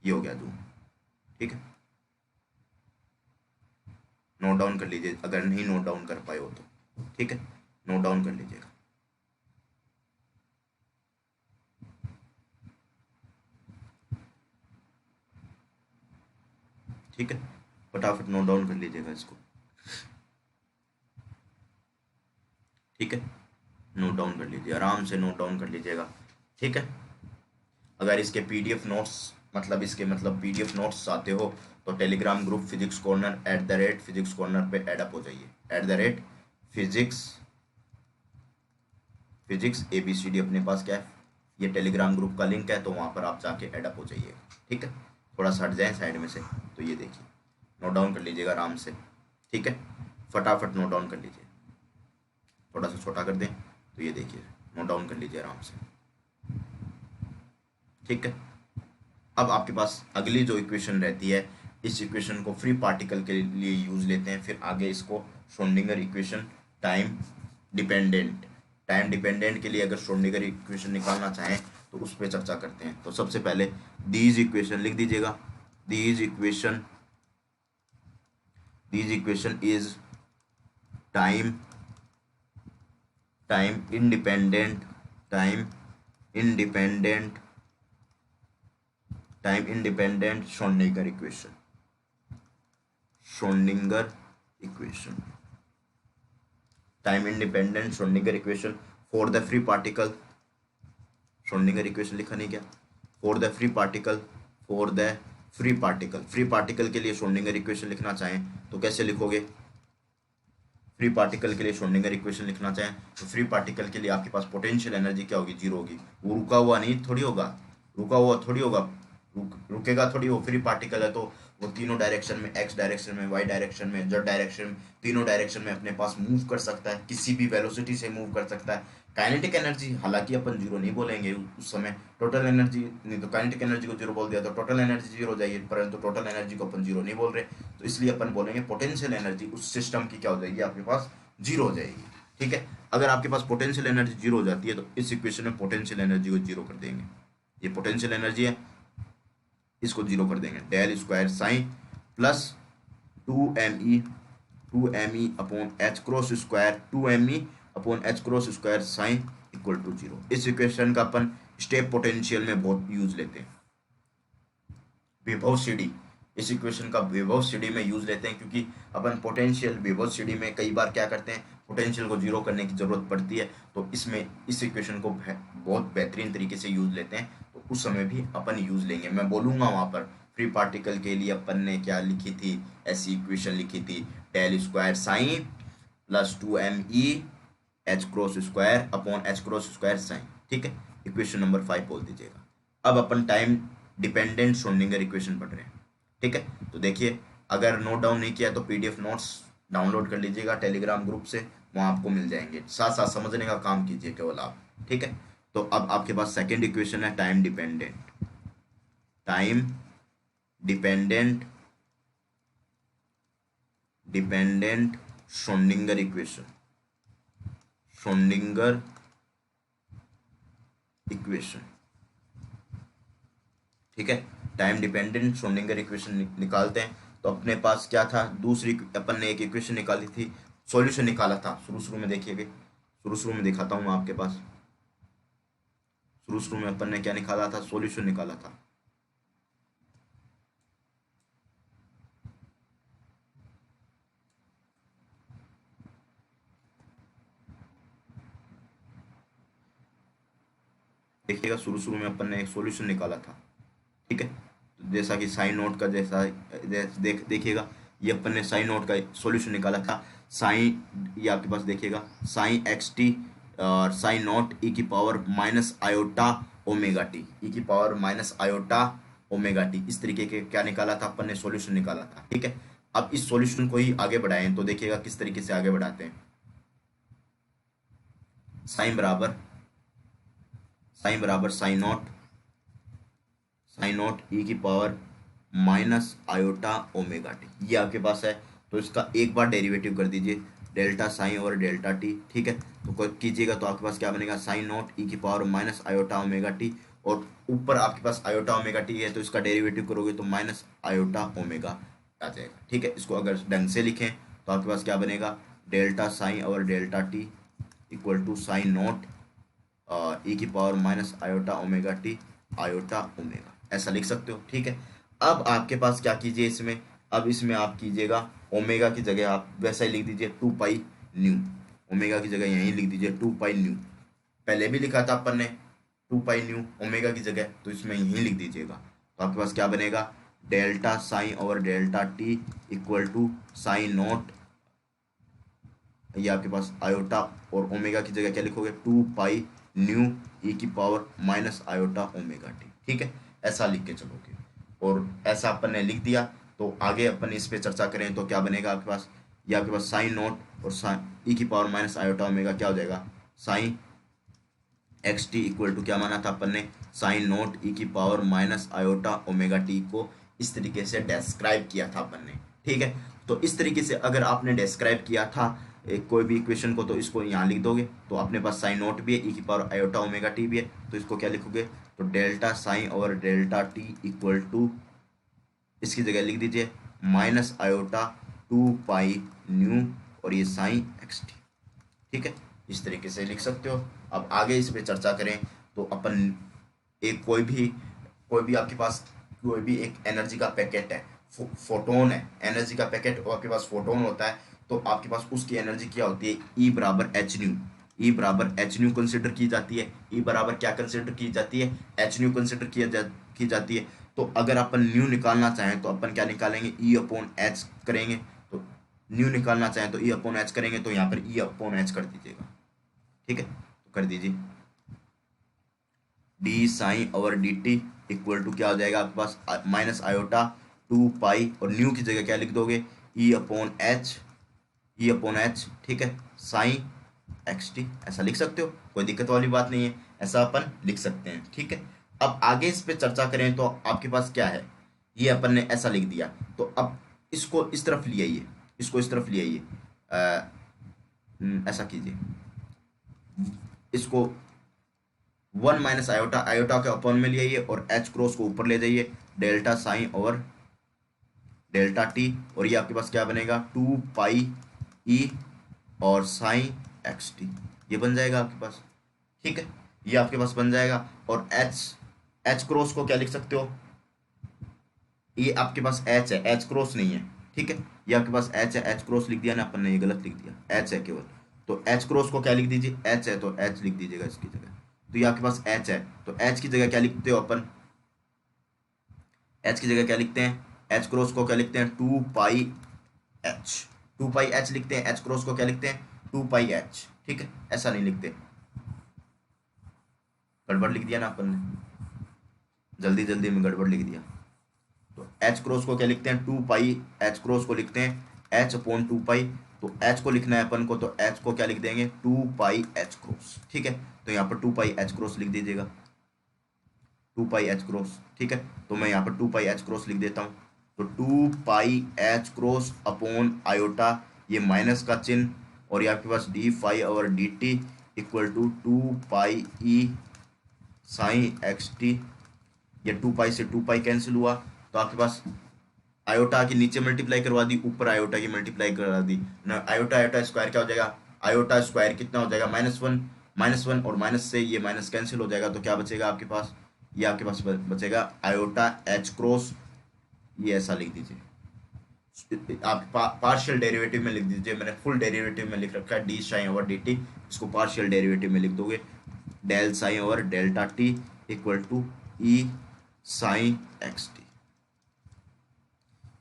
ये हो गया जूम। ठीक है, नोट डाउन कर लीजिए अगर नहीं नोट डाउन कर पाए हो तो। ठीक है, नोट डाउन कर लीजिएगा। ठीक है, फटाफट नोट डाउन कर लीजिएगा इसको। ठीक है, नोट डाउन कर लीजिए, आराम से नोट डाउन कर लीजिएगा। ठीक है, अगर इसके पीडीएफ नोट्स मतलब इसके मतलब पीडीएफ नोट्स चाहते हो तो Telegram group physics corner @physics corner पे ऐड अप हो जाइए। @फिजिक्स फिजिक्स ABCD अपने पास क्या है, ये टेलीग्राम ग्रुप का लिंक है, तो वहाँ पर आप जाके ऐड अप हो जाइए। ठीक है, थोड़ा सा हट जाए साइड में से, तो ये देखिए नोट डाउन कर लीजिएगा आराम से। ठीक है, फटाफट नोट डाउन कर लीजिए, थोड़ा सा छोटा कर दें तो ये देखिए नोट डाउन कर लीजिए आराम से। ठीक है, अब आपके पास अगली जो इक्वेशन रहती है, इस इक्वेशन को फ्री पार्टिकल के लिए यूज लेते हैं, फिर आगे इसको Schrodinger equation time dependent, time dependent के लिए अगर श्रोडिंगर इक्वेशन निकालना चाहें तो उस पर चर्चा करते हैं। तो सबसे पहले दीज इक्वेशन लिख दीजिएगा, these equation is time time independent time independent time independent Schrodinger equation, Schrodinger equation, time independent Schrodinger equation for the free particle. Schrodinger equation लिखा नहीं क्या, for the free particle, for the free particle, free particle के लिए Schrodinger equation लिखना चाहें तो कैसे लिखोगे, फ्री पार्टिकल के लिए श्रोडिंगर इक्वेशन लिखना चाहें तो फ्री पार्टिकल के लिए आपके पास पोटेंशियल एनर्जी क्या होगी, 0 होगी। वो रुका हुआ नहीं थोड़ी होगा, रुका हुआ थोड़ी होगा, रुकेगा थोड़ी, वो फ्री पार्टिकल है तो वो तीनों डायरेक्शन में, एक्स डायरेक्शन में, वाई डायरेक्शन में, जेड डायरेक्शन में, तीनों डायरेक्शन में अपने पास मूव कर सकता है, किसी भी वेलोसिटी से मूव कर सकता है। काइनेटिक एनर्जी हालांकि अपन 0 नहीं बोलेंगे उस समय, टोटल एनर्जी नहीं, तो काइनेटिक एनर्जी को 0 बोल दिया तो टोटल एनर्जी 0 हो जाएगी, परंतु टोटल एनर्जी को अपन 0 नहीं बोल रहे, तो इसलिए अपन बोलेंगे पोटेंशियल एनर्जी उस सिस्टम की क्या हो जाएगी, आपके पास 0 हो जाएगी। ठीक है, अगर आपके पास पोटेंशियल एनर्जी 0 हो जाती है तो इस इक्वेशन में पोटेंशियल एनर्जी को 0 कर देंगे, ये पोटेंशियल एनर्जी है, इसको 0 कर देंगे। Del square sine plus 2me upon H cross square 2me upon H cross square sign equal to 0। इस इक्वेशन का अपन स्टेप पोटेंशियल में बहुत यूज लेते हैं, विभव सीढ़ी, इस इक्वेशन का विभव सीढ़ी में यूज लेते हैं, क्योंकि अपन पोटेंशियल विभव सीढ़ी में कई बार क्या करते हैं, पोटेंशियल को 0 करने की जरूरत पड़ती है, तो इसमें इस इक्वेशन को बहुत बेहतरीन तरीके से यूज लेते हैं, तो उस समय भी अपन यूज लेंगे। मैं बोलूंगा वहां पर फ्री पार्टिकल के लिए अपन ने क्या लिखी थी, ऐसी इक्वेशन लिखी थी, del square sine plus 2me H cross square upon H cross square sine. ठीक है, इक्वेशन नंबर 5 बोल दीजिएगा। अब अपन टाइम डिपेंडेंट श्रोडिंगर इक्वेशन पढ़ रहे हैं। ठीक है, तो देखिए अगर नोट डाउन नहीं किया तो पीडीएफ नोट्स डाउनलोड कर लीजिएगा टेलीग्राम ग्रुप से, वहाँ आपको मिल जाएंगे, साथ साथ समझने का काम कीजिए केवल आप। ठीक है, तो अब आपके पास सेकेंड इक्वेशन है time dependent, time dependent dependent Schrodinger equation, Schrodinger equation. ठीक है, टाइम डिपेंडेंट श्रोडिंगर इक्वेशन निकालते हैं तो अपने पास क्या था, दूसरी अपन ने एक इक्वेशन निकाली थी, सॉल्यूशन निकाला था शुरू शुरू में। देखिए शुरू शुरू में दिखाता हूँ मैं आपके पास, शुरू शुरू में अपन ने क्या निकाला था, सॉल्यूशन निकाला था। देखिएगा शुरू शुरू में अपन ने एक सॉल्यूशन निकाला था, ठीक है। तो जैसा कि साइन नोट का जैसा देखिएगा, ये अपन ने साइन नोट का सॉल्यूशन निकाला था। साइन, ये आपके पास देखिएगा साइन एक्स टी और साइन नोट ई की power minus iota omega t, e की power minus iota omega t, इस तरीके के क्या निकाला था अपन ने, सॉल्यूशन निकाला था, ठीक है। अब इस सॉल्यूशन को ही आगे बढ़ाएं तो देखिएगा किस तरीके से आगे बढ़ाते हैं। साइन बराबर साइन नॉट ई की power minus iota omega T, ये आपके पास है। तो इसका एक बार डेरिवेटिव कर दीजिए, डेल्टा साइन और डेल्टा टी, ठीक है। तो कीजिएगा तो आपके पास क्या बनेगा, साइन नॉट ई की power minus iota omega T, और ऊपर आपके पास आयोटा ओमेगा टी है, तो इसका डेरिवेटिव करोगे तो माइनस आयोटा ओमेगा आ जाएगा, ठीक है। इसको अगर ढंग से लिखें तो आपके पास क्या बनेगा, डेल्टा साइन और delta T equal to sign naught e की power minus iota omega t iota omega, ऐसा लिख सकते हो, ठीक है। अब आपके पास क्या कीजिए इसमें, अब इसमें आप कीजिएगा ओमेगा की जगह आप वैसा ही लिख दीजिए 2 पाई न्यू, ओमेगा की जगह यहीं लिख दीजिए 2 पाई न्यू। पहले भी लिखा था अपन ने 2 पाई न्यू ओमेगा की जगह, तो इसमें यहीं लिख दीजिएगा। तो आपके पास क्या बनेगा, डेल्टा साइन और delta T equal to sign naught, ये आपके पास आयोटा, और ओमेगा की जगह क्या लिखोगे, 2 पाई न्यू ई की power minus iota omega t, ठीक है। ऐसा लिख के चलोगे, और ऐसा अपन ने लिख दिया। तो आगे अपन इस पे चर्चा करें तो क्या बनेगा आपके पास, ये आपके पास साइन नोट और साइन ई की पावर माइनस आयोटा ओमेगा क्या हो जाएगा, sine x T equal to क्या माना था अपन ने, साइन नोट ई की power minus iota omega T को इस तरीके से डिस्क्राइब किया था अपन ने, ठीक है। तो इस तरीके से अगर आपने डिस्क्राइब किया था एक कोई भी इक्वेशन को, तो इसको यहाँ लिख दोगे तो अपने पास साइन नोट भी है, ई की पावर आयोटा ओमेगा टी भी है, तो इसको क्या लिखोगे, तो डेल्टा साइन और डेल्टा टी इक्वल टू, इसकी जगह लिख दीजिए माइनस आयोटा 2 पाई न्यू और ये साइन एक्स टी, ठीक है। इस तरीके से लिख सकते हो। अब आगे इस पे चर्चा करें तो अपन एक कोई भी आपके पास कोई भी एक एनर्जी का पैकेट है, फोटोन है, एनर्जी का पैकेट और आपके पास फोटोन होता है, तो आपके पास उसकी एनर्जी क्या होती है, ई बराबर एच न्यू, ई बराबर एच न्यू कंसिडर की जाती है। ई बराबर क्या कंसिडर की जाती है, एच न्यू कंसिडर की जाती है। तो अगर अपन न्यू निकालना चाहें तो अपन क्या निकालेंगे, ई अपॉन एच करेंगे। तो न्यू निकालना चाहें तो ई अपॉन एच करेंगे, तो यहाँ पर ई अपॉन एच कर दीजिएगा, ठीक है। तो कर दीजिए डी साइन और डी टी इक्वल टू क्या हो जाएगा आपके पास, माइनस आयोटा 2 पाई, और न्यू की जगह क्या लिख दोगे, ई अपॉन एच, ई अपॉन एच, ठीक है, साइन एक्स टी, ऐसा लिख सकते हो, कोई दिक्कत वाली बात नहीं है, ऐसा अपन लिख सकते हैं, ठीक है। अब आगे इस पे चर्चा करें तो आपके पास क्या है, ये अपन ने ऐसा लिख दिया, तो अब इसको इस तरफ ले आइए, इसको इस तरफ ले आइए, ऐसा कीजिए, इसको 1 माइनस आयोटा, आयोटा के अपॉन में ले आइए और एच क्रॉस को ऊपर ले जाइए, डेल्टा साइन और डेल्टा टी, और ये आपके पास क्या बनेगा, 2 पाई ई और साइन एक्स टी, ये बन जाएगा आपके पास, ठीक है। ये आपके पास बन जाएगा, और एच क्रॉस को क्या लिख सकते हो, ये आपके पास एच है, एच क्रॉस नहीं है, ठीक है। ये आपके पास एच है, एच क्रॉस लिख दिया ना अपन ने, ये गलत लिख दिया, एच है केवल। तो एच क्रॉस को क्या लिख दीजिए, एच है तो एच लिख दीजिएगा इसकी जगह। तो ये आपके पास एच है, तो एच की जगह क्या लिखते हो अपन, एच की जगह क्या लिखते हैं, एच क्रॉस को क्या लिखते हैं, 2 पाई एच, 2 पाई एच लिखते हैं। एच क्रॉस को क्या लिखते हैं, 2 पाई एच, ठीक है, ऐसा नहीं लिखते, गड़बड़ लिख दिया ना अपन ने, जल्दी जल्दी में गड़बड़ लिख दिया। तो एच क्रॉस को क्या लिखते हैं, 2 पाई, एच क्रॉस को लिखते हैं एच अपॉन 2 पाई, तो एच को लिखना है अपन को, तो एच को क्या लिख देंगे, 2 पाई एच क्रॉस, ठीक है। तो यहाँ पर 2 पाई एच क्रॉस लिख दीजिएगा, 2 पाई एच क्रॉस, ठीक है। तो मैं यहाँ पर 2 पाई एच क्रॉस लिख देता हूँ, तो 2 pi H cross upon iota, ये माइनस का चिन्ह, और ये आपके पास डी फाई और D T equal to 2 pi E sine x T, ये 2 पाई से 2 पाई कैंसिल हुआ, तो आपके पास आयोटा की नीचे मल्टीप्लाई करवा दी, ऊपर आयोटा की मल्टीप्लाई करवा दी ना, आयोटा आयोटा स्क्वायर क्या हो जाएगा, आयोटा स्क्वायर कितना हो जाएगा, -1, -1 और माइनस से ये माइनस कैंसिल हो जाएगा, तो क्या बचेगा आपके पास, ये आपके पास बचेगा आयोटा एच क्रॉस, ये ऐसा लिख दीजिए। आप पार्शियल डेरिवेटिव में लिख दीजिए, मैंने फुल डेरिवेटिव में लिख रखा है D sine over D T, इसको पार्शियल डेरिवेटिव में लिख दोगे, del sine over delta T equal to E sine x T.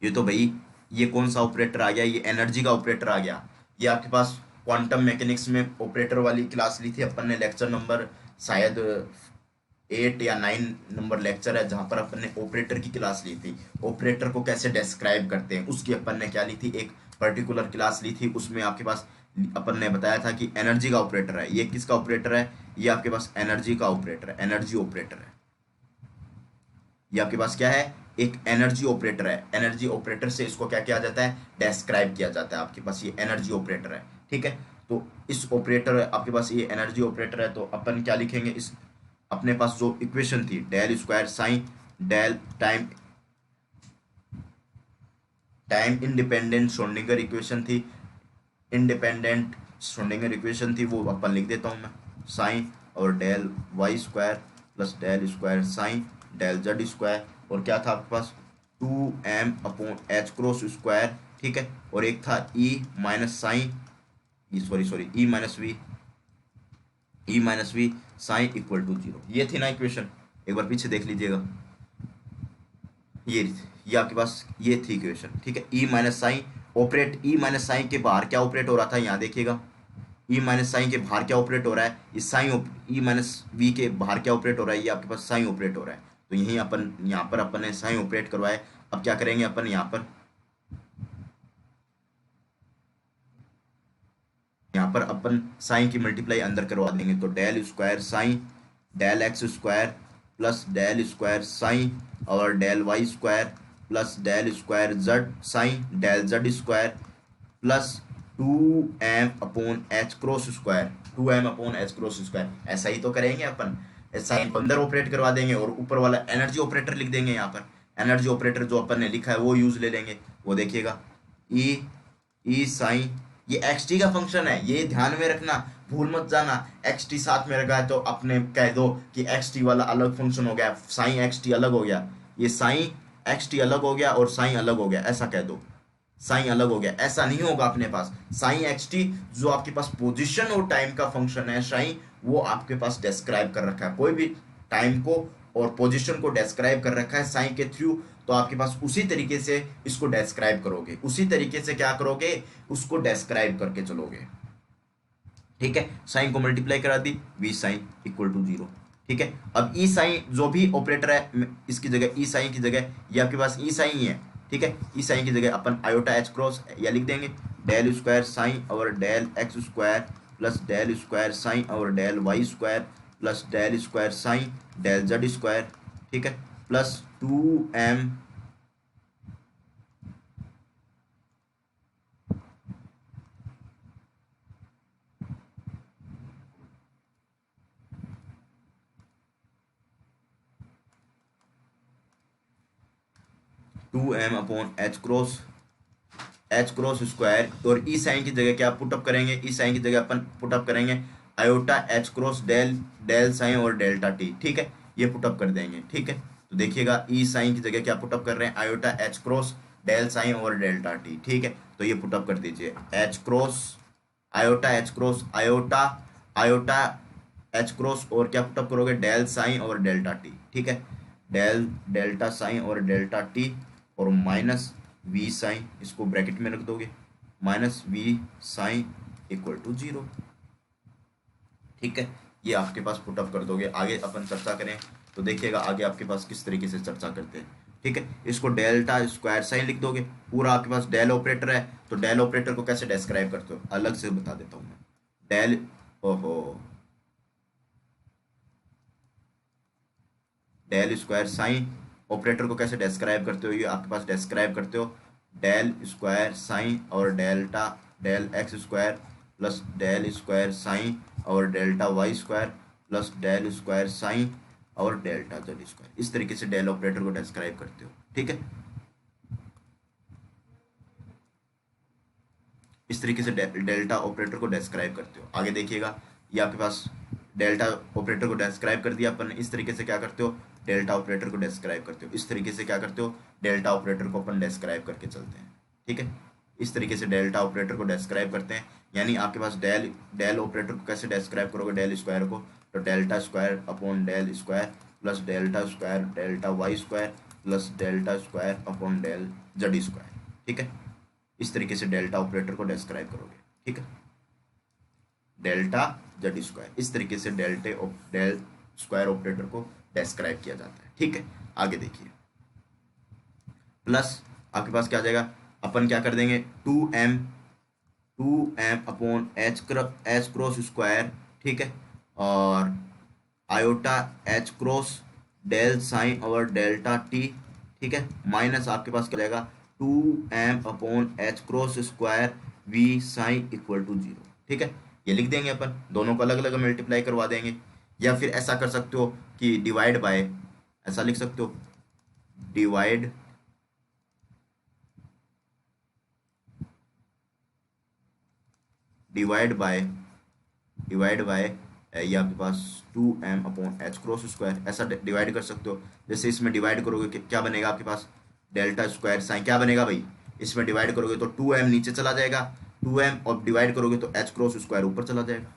ये तो भाई ये कौन सा ऑपरेटर आ गया, ये एनर्जी का ऑपरेटर आ गया। ये आपके पास क्वांटम मैकेनिक्स में ऑपरेटर वाली क्लास ली थी अपन ने, लेक्चर नंबर शायद 8 या 9 नंबर लेक्चर है, जहाँ पर अपन ने ऑपरेटर की क्लास ली थी। ऑपरेटर को कैसे डिस्क्राइब करते हैं उसकी अपन ने क्या ली थी, एक पर्टिकुलर क्लास ली थी। उसमें आपके पास अपन ने बताया था कि एनर्जी का ऑपरेटर है, ये किसका ऑपरेटर है, ये आपके पास एनर्जी का ऑपरेटर है, एनर्जी ऑपरेटर है। ये आपके पास क्या है, एक एनर्जी ऑपरेटर है। एनर्जी ऑपरेटर से इसको क्या किया जाता है, डिस्क्राइब किया जाता है। आपके पास ये एनर्जी ऑपरेटर है, ठीक है। तो इस ऑपरेटर आपके पास ये एनर्जी ऑपरेटर है, तो अपन क्या लिखेंगे, इस अपने पास जो इक्वेशन थी del square sign del time time independent Schrodinger equation थी, इंडिपेंडेंट श्रोडिंगर इक्वेशन थी, वो अपन लिख देता हूँ मैं, साइन और del Y square plus del square sign del Z square, और क्या था आपके पास 2m/h क्रॉस स्क्वायर, ठीक है। और एक था e minus sine, sorry E minus V sine equal to 0। ये थी ना इक्वेशन, एक बार पीछे देख लीजिएगा, ये आपके पास ये थी इक्वेशन, ठीक है। E minus sign operate, E minus sign के बाहर क्या ऑपरेट हो रहा था, यहाँ देखिएगा, ई माइनस साइन के बाहर क्या ऑपरेट हो रहा है, ये साइन, ई माइनस वी के बाहर क्या ऑपरेट हो रहा है, ये आपके पास साइन ऑपरेट हो रहा है। तो यहीं अपन यहाँ पर अपन ने साइन ऑपरेट करवाया। अब क्या करेंगे अपन, यहाँ पर अपन साइन की मल्टीप्लाई अंदर करवा देंगे, तो del square sign del x square plus del square sign और del Y square plus del square z psi del Z square plus 2m/h cross square, 2m/h cross square. ऐसा ही तो करेंगे अपन, साइन को अंदर ऑपरेट करवा देंगे और ऊपर वाला एनर्जी ऑपरेटर लिख देंगे। यहाँ पर एनर्जी ऑपरेटर जो अपन ने लिखा है वो यूज ले लेंगे, वो देखिएगा ई ई साइन, ये एक्स टी का फंक्शन है, ये ध्यान में रखना, भूल मत जाना। एक्स टी साथ में रखा है तो अपने कह दो कि एक्स टी वाला अलग फंक्शन हो गया, साइन एक्स टी अलग हो गया, ये साइन एक्स टी अलग हो गया और साइन अलग हो गया, ऐसा कह दो, साइन अलग हो गया। ऐसा नहीं होगा अपने पास, साइन एक्स टी जो आपके पास पोजीशन और टाइम का फंक्शन है साइन, वो आपके पास डिस्क्राइब कर रखा है, कोई भी टाइम को और पोजीशन को डिस्क्राइब कर रखा है साइन के थ्रू। तो आपके पास उसी तरीके से इसको डिस्क्राइब करोगे, उसी तरीके से क्या करोगे, उसको डिस्क्राइब करके चलोगे, ठीक है। साइन को मल्टीप्लाई करा दी, वी साइन इक्वल टू 0, ठीक है। अब ई साइन जो भी ऑपरेटर है, इसकी जगह ई साइन की जगह ये आपके पास ई साइन ही है, ठीक है। ई साइन की जगह अपन आयोटा एच क्रॉस या लिख देंगे, डेल स्क्वायर साइन और del x square plus del square sign और del Y square plus del square sign del Z square, ठीक है, plus 2m 2m/h cross square, और ई साइन की जगह क्या पुटअप करेंगे, ई साइन की जगह अपन पुटअप करेंगे iota H cross del del sign और डेल्टा टी, ठीक है। ये पुटअप कर देंगे, ठीक है। तो देखिएगा ई साइन की जगह क्या पुटअप कर रहे हैं, iota H cross del sign और डेल्टा टी, ठीक है। तो ये पुटअप कर दीजिए, H cross iota H cross iota H cross और क्या पुटअप करोगे, डेल साइन और डेल्टा टी, ठीक है, डेल डेल्टा साइन और डेल्टा टी और माइनस वी साइन, इसको ब्रैकेट में रख दोगे, minus V sine equal to 0, ठीक है। ये आपके पास पुटअप कर दोगे। आगे अपन चर्चा करें तो देखिएगा आगे आपके पास किस तरीके से चर्चा करते हैं, ठीक है। इसको डेल्टा स्क्वायर साइन लिख दोगे, पूरा आपके पास डेल ऑपरेटर है, तो डेल ऑपरेटर को कैसे डिस्क्राइब करते हो अलग से बता देता हूँ मैं, डेल ओहो डेल स्क्वायर साइन ऑपरेटर को कैसे डिस्क्राइब करते हो, ये आपके पास डिस्क्राइब करते हो डेल स्क्वायर साइन और delta del x square plus del square sign और delta Y square plus del square sign और डेल्टा जेड स्क्वायर। इस तरीके से डेल ऑपरेटर को डिस्क्राइब करते हो, ठीक है। इस तरीके से डेल्टा ऑपरेटर को डिस्क्राइब करते हो। आगे देखिएगा, ये आपके पास डेल्टा ऑपरेटर को डिस्क्राइब कर दिया अपन ने। इस तरीके से क्या करते हो, डेल्टा ऑपरेटर को डिस्क्राइब करते हो। इस तरीके से क्या करते हो, डेल्टा ऑपरेटर को अपन डिस्क्राइब करके चलते हैं। ठीक है, इस तरीके से डेल्टा ऑपरेटर को डिस्क्राइब करते हैं। यानी आपके पास डेल ऑपरेटर को कैसे डिस्क्राइब करोगे, डेल स्क्वायर को, तो delta square upon del square plus delta square delta Y square plus delta square upon del Z square. ठीक है, इस तरीके से डेल्टा ऑपरेटर को डिस्क्राइब करोगे। ठीक है, डेल्टा जेड स्क्वायर, इस तरीके से डेल स्क्वायर ऑपरेटर को डिस्क्राइब किया जाता है। ठीक है, आगे देखिए, प्लस आपके पास क्या आ जाएगा, अपन क्या कर देंगे, two M upon H cross square. ठीक है, और iota H cross del sign और डेल्टा टी। ठीक है, माइनस आपके पास क्या जाएगा, 2m upon H cross square V sine equal to 0। ठीक है, ये लिख देंगे अपन, दोनों को अलग अलग मल्टीप्लाई करवा देंगे। या फिर ऐसा कर सकते हो कि डिवाइड बाय, ऐसा लिख सकते हो, डिवाइड बाय ये आपके पास 2m upon H cross square, ऐसा डिवाइड कर सकते हो। जैसे इसमें डिवाइड करोगे क्या बनेगा आपके पास, डेल्टा स्क्वायर साइन क्या बनेगा भाई, इसमें डिवाइड करोगे तो 2m नीचे चला जाएगा, 2m और डिवाइड करोगे तो एच क्रॉस स्क्वायर ऊपर चला जाएगा।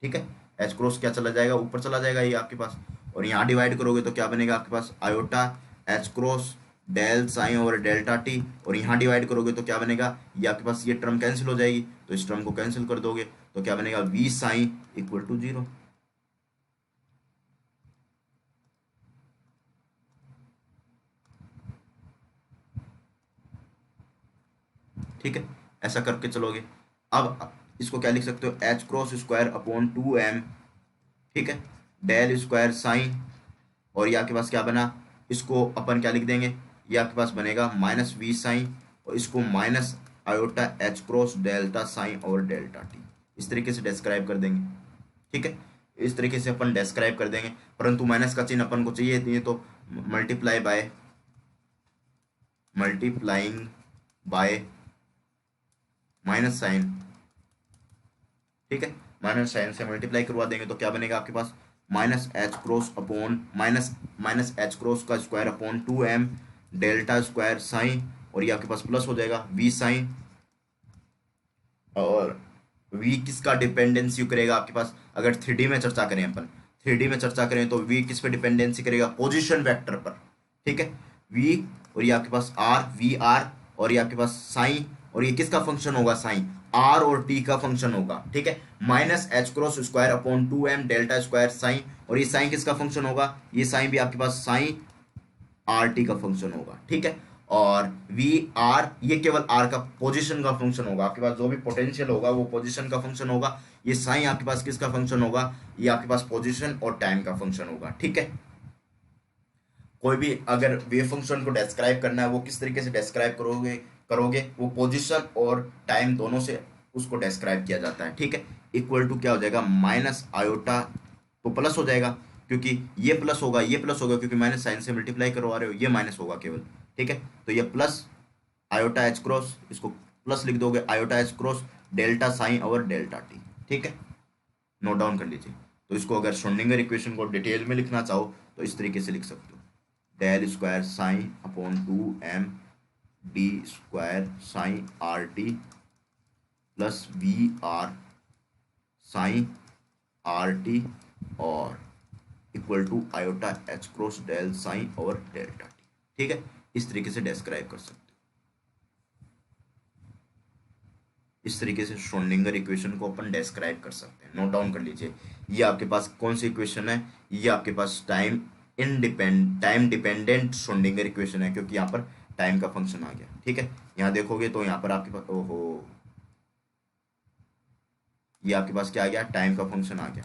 ठीक है, एच क्रॉस क्या चला जाएगा, ऊपर चला जाएगा ये आपके पास। और यहाँ डिवाइड करोगे तो क्या बनेगा आपके पास, iota H cross del sign और डेल्टा टी। और यहाँ डिवाइड करोगे तो क्या बनेगा, ये आपके पास ये टर्म कैंसिल हो जाएगी, तो इस टर्म को कैंसिल कर दोगे तो क्या बनेगा, वी साइन इक्वल टू 0। ठीक है, ऐसा करके चलोगे। अब इसको क्या लिख सकते हो, H cross square upon 2m। ठीक है, डेल स्क्वायर साइन, और ये आपके पास क्या बना, इसको अपन क्या लिख देंगे, ये आपके पास बनेगा माइनस वी साइन, और इसको minus iota H cross delta sign और डेल्टा टी। इस तरीके से डिस्क्राइब कर देंगे। ठीक है, इस तरीके से अपन डिस्क्राइब कर देंगे, परंतु माइनस का चिन्ह अपन को चाहिए नहीं, तो मल्टीप्लाइंग बाय माइनस साइन। ठीक है, माइनस साइन से मल्टीप्लाई करवा देंगे तो क्या बनेगा आपके पास, minus h cross upon minus h cross का square upon 2m delta square sign, और ये आपके पास प्लस हो जाएगा वी साइन। और वी किसका डिपेंडेंसी करेगा आपके पास, अगर 3D में चर्चा करें अपन, 3D में चर्चा करें तो वी किस पे डिपेंडेंसी करेगा, पोजीशन वेक्टर पर। ठीक है, वी, और ये आपके पास आर, वी आर, और ये आपके पास साइन, और ये किसका फंक्शन होगा, साइन आर और टी का फंक्शन होगा। ठीक है, minus h cross square upon 2m delta square sign, और ये साइन किसका फंक्शन होगा, ये साइन भी आपके पास साइन आर टी का फंक्शन होगा। ठीक है, और वी आर ये केवल आर का पोजीशन का फंक्शन होगा, आपके पास जो भी पोटेंशियल होगा वो पोजीशन का फंक्शन होगा। ये साइन आपके पास किसका फंक्शन होगा, ये आपके पास पोजीशन और टाइम का फंक्शन होगा। ठीक है, कोई भी अगर वेव फंक्शन को डिस्क्राइब करना है वो किस तरीके से डिस्क्राइब करोगे वो पोजीशन और टाइम दोनों से उसको डिस्क्राइब किया जाता है। ठीक है, इक्वल टू क्या हो जाएगा, माइनस आयोटा, तो प्लस हो जाएगा क्योंकि ये प्लस होगा, ये प्लस होगा क्योंकि माइनस साइन से मल्टीप्लाई करवा रहे हो, ये माइनस होगा केवल। ठीक है, तो ये प्लस आयोटा एच क्रॉस, इसको प्लस लिख दोगे, iota H cross delta sign और डेल्टा टी। ठीक है, नोट डाउन कर लीजिए। तो इसको अगर श्रोडिंगर इक्वेशन को डिटेल में लिखना चाहो तो इस तरीके से लिख सकते हो, del square psi upon 2m d square psi r t plus v r psi r t और equal to iota H cross del sign और डेल्टा टी। ठीक है, इस तरीके से डिस्क्राइब कर सकते हो। इस तरीके से श्रोडिंगर इक्वेशन को अपन डिस्क्राइब कर सकते हैं। नोट डाउन कर लीजिए, ये आपके पास कौन सी इक्वेशन है, ये आपके पास टाइम डिपेंडेंट श्रोडिंगर इक्वेशन है, क्योंकि यहाँ पर टाइम का फंक्शन आ गया। ठीक है, यहाँ देखोगे तो यहाँ पर आपके पास, ओहो, ये आपके पास क्या आ गया, टाइम का फंक्शन आ गया।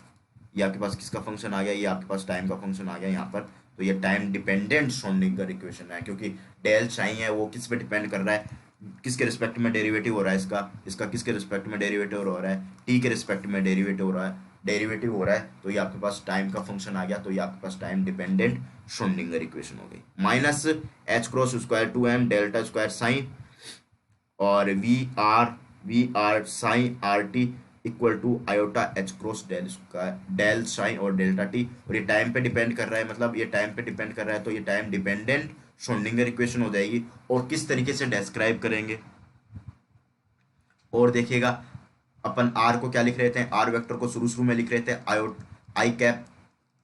ये आपके पास किसका फंक्शन आ गया, ये आपके पास टाइम का फंक्शन आ गया यहाँ पर। तो ये टाइम डिपेंडेंट श्रोडिंगर इक्वेशन है, क्योंकि डेल साइन है वो किस पे डिपेंड कर रहा है, किसके रिस्पेक्ट में डेरिवेटिव हो रहा है, इसका किसके रिस्पेक्ट में डेरिवेटिव हो रहा है, टी के रिस्पेक्ट में डेरिवेटिव हो रहा है। तो ये आपके पास टाइम का फंक्शन आ गया, तो ये आपके पास टाइम डिपेंडेंट श्रोडिंगर इक्वेशन हो गई। Minus h cross square 2m delta square sign, और v r psi r t equal to iota H cross del sign और डेल्टा टी। और ये टाइम पे डिपेंड कर रहा है, मतलब ये टाइम पे डिपेंड कर रहा है, तो ये टाइम डिपेंडेंट श्रोडिंगर इक्वेशन हो जाएगी। और किस तरीके से डिस्क्राइब करेंगे, और देखिएगा अपन आर को क्या लिख रहे थे, आर वेक्टर को शुरू शुरू में लिख रहे थे आई cap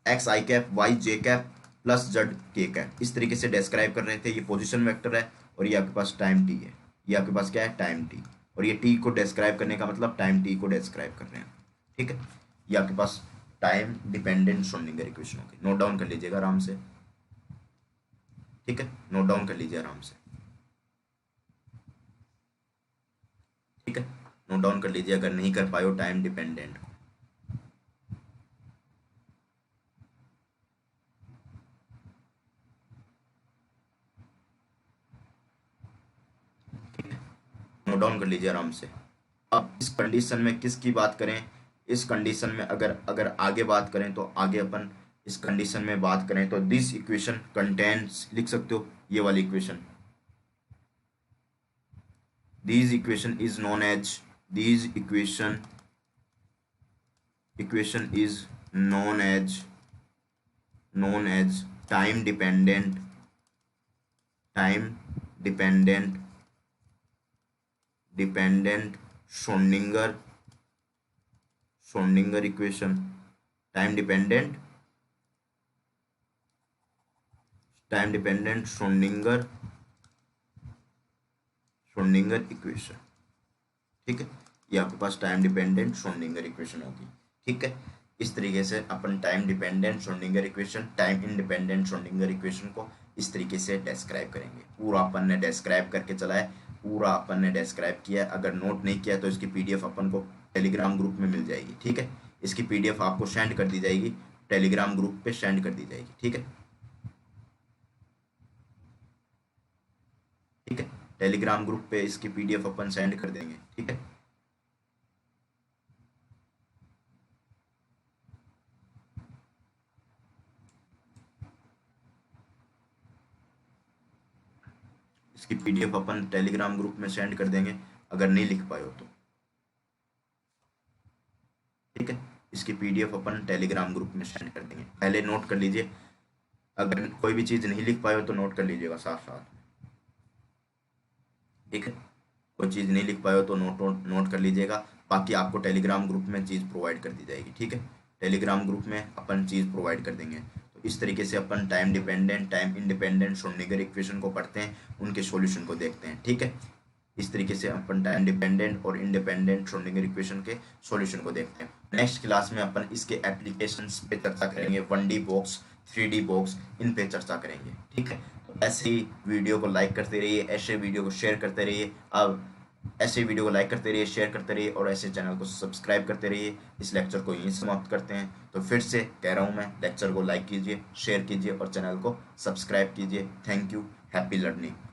x I cap Y J cap plus Z K cap, इस तरीके से डिस्क्राइब कर रहे थे। ये पोजीशन वेक्टर है और ये आपके पास टाइम टी है, ये आपके पास क्या है, टाइम टी। और ये टी को डिस्क्राइब करने का मतलब टाइम टी को डिस्क्राइब कर रहे हैं, ठीक है। ये आपके पास टाइम डिपेंडेंट श्रोडिंगर इक्वेशन होगी, नोट डाउन कर लीजिएगा आराम से, ठीक है, नोट डाउन कर लीजिए आराम से, ठीक है, नोट डाउन कर लीजिए अगर नहीं कर पाए हो टाइम डिपेंडेंट। नोट डाउन कर लीजिए आराम से। अब इस कंडीशन में किसकी बात करें, इस कंडीशन में अगर अगर आगे बात करें तो आगे अपन इस कंडीशन में बात करें तो दिस इक्वेशन कंटेंट्स, लिख सकते हो ये वाली equation, this equation is known as, this equation is known as time dependent Schrodinger equation, time dependent Schrodinger equation, ठीक है। ये आपके पास टाइम डिपेंडेंट श्रोडिंगर इक्वेशन होगी, ठीक है। इस तरीके से अपन time dependent Schrodinger equation, time independent Schrodinger equation को इस तरीके से डिस्क्राइब करेंगे। पूरा अपन ने डिस्क्राइब करके चला है, पूरा अपन ने डिस्क्राइब किया है। अगर नोट नहीं किया तो इसकी पीडीएफ अपन को टेलीग्राम ग्रुप में मिल जाएगी, ठीक है। इसकी पीडीएफ आपको सेंड कर दी जाएगी, टेलीग्राम ग्रुप पे सेंड कर दी जाएगी, ठीक है, ठीक है। टेलीग्राम ग्रुप पे इसकी पीडीएफ अपन सेंड कर देंगे, ठीक है। इसकी पीडीएफ अपन टेलीग्राम ग्रुप में सेंड कर देंगे अगर नहीं लिख पाए हो तो, ठीक है। इसकी पीडीएफ अपन टेलीग्राम ग्रुप में सेंड कर देंगे। पहले नोट कर लीजिए, अगर कोई भी चीज़ नहीं लिख पाए हो तो नोट कर लीजिएगा साथ साथ, ठीक है। कोई चीज़ नहीं लिख पाए हो तो नोट कर लीजिएगा। बाकी आपको टेलीग्राम ग्रुप में चीज़ प्रोवाइड कर दी जाएगी, ठीक है। टेलीग्राम ग्रुप में अपन चीज़ प्रोवाइड कर देंगे। तो इस तरीके से अपन time dependent time independent Schrodinger equation को पढ़ते हैं, उनके सॉल्यूशन को देखते हैं, ठीक है। इस तरीके से अपन टाइम डिपेंडेंट और इंडिपेंडेंट श्रोडिंगर इक्वेशन के सॉल्यूशन को देखते हैं। नेक्स्ट क्लास में अपन इसके एप्लीकेशंस पे चर्चा करेंगे, 1D बॉक्स 3D बॉक्स, इन पे चर्चा करेंगे, ठीक है। तो ऐसे ही वीडियो को लाइक करते रहिए, ऐसे वीडियो को शेयर करते रहिए। अब ऐसे वीडियो को लाइक करते रहिए, शेयर करते रहिए और ऐसे चैनल को सब्सक्राइब करते रहिए। इस लेक्चर को यहीं समाप्त करते हैं। तो फिर से कह रहा हूँ मैं, लेक्चर को लाइक कीजिए, शेयर कीजिए और चैनल को सब्सक्राइब कीजिए। Thank you, happy learning.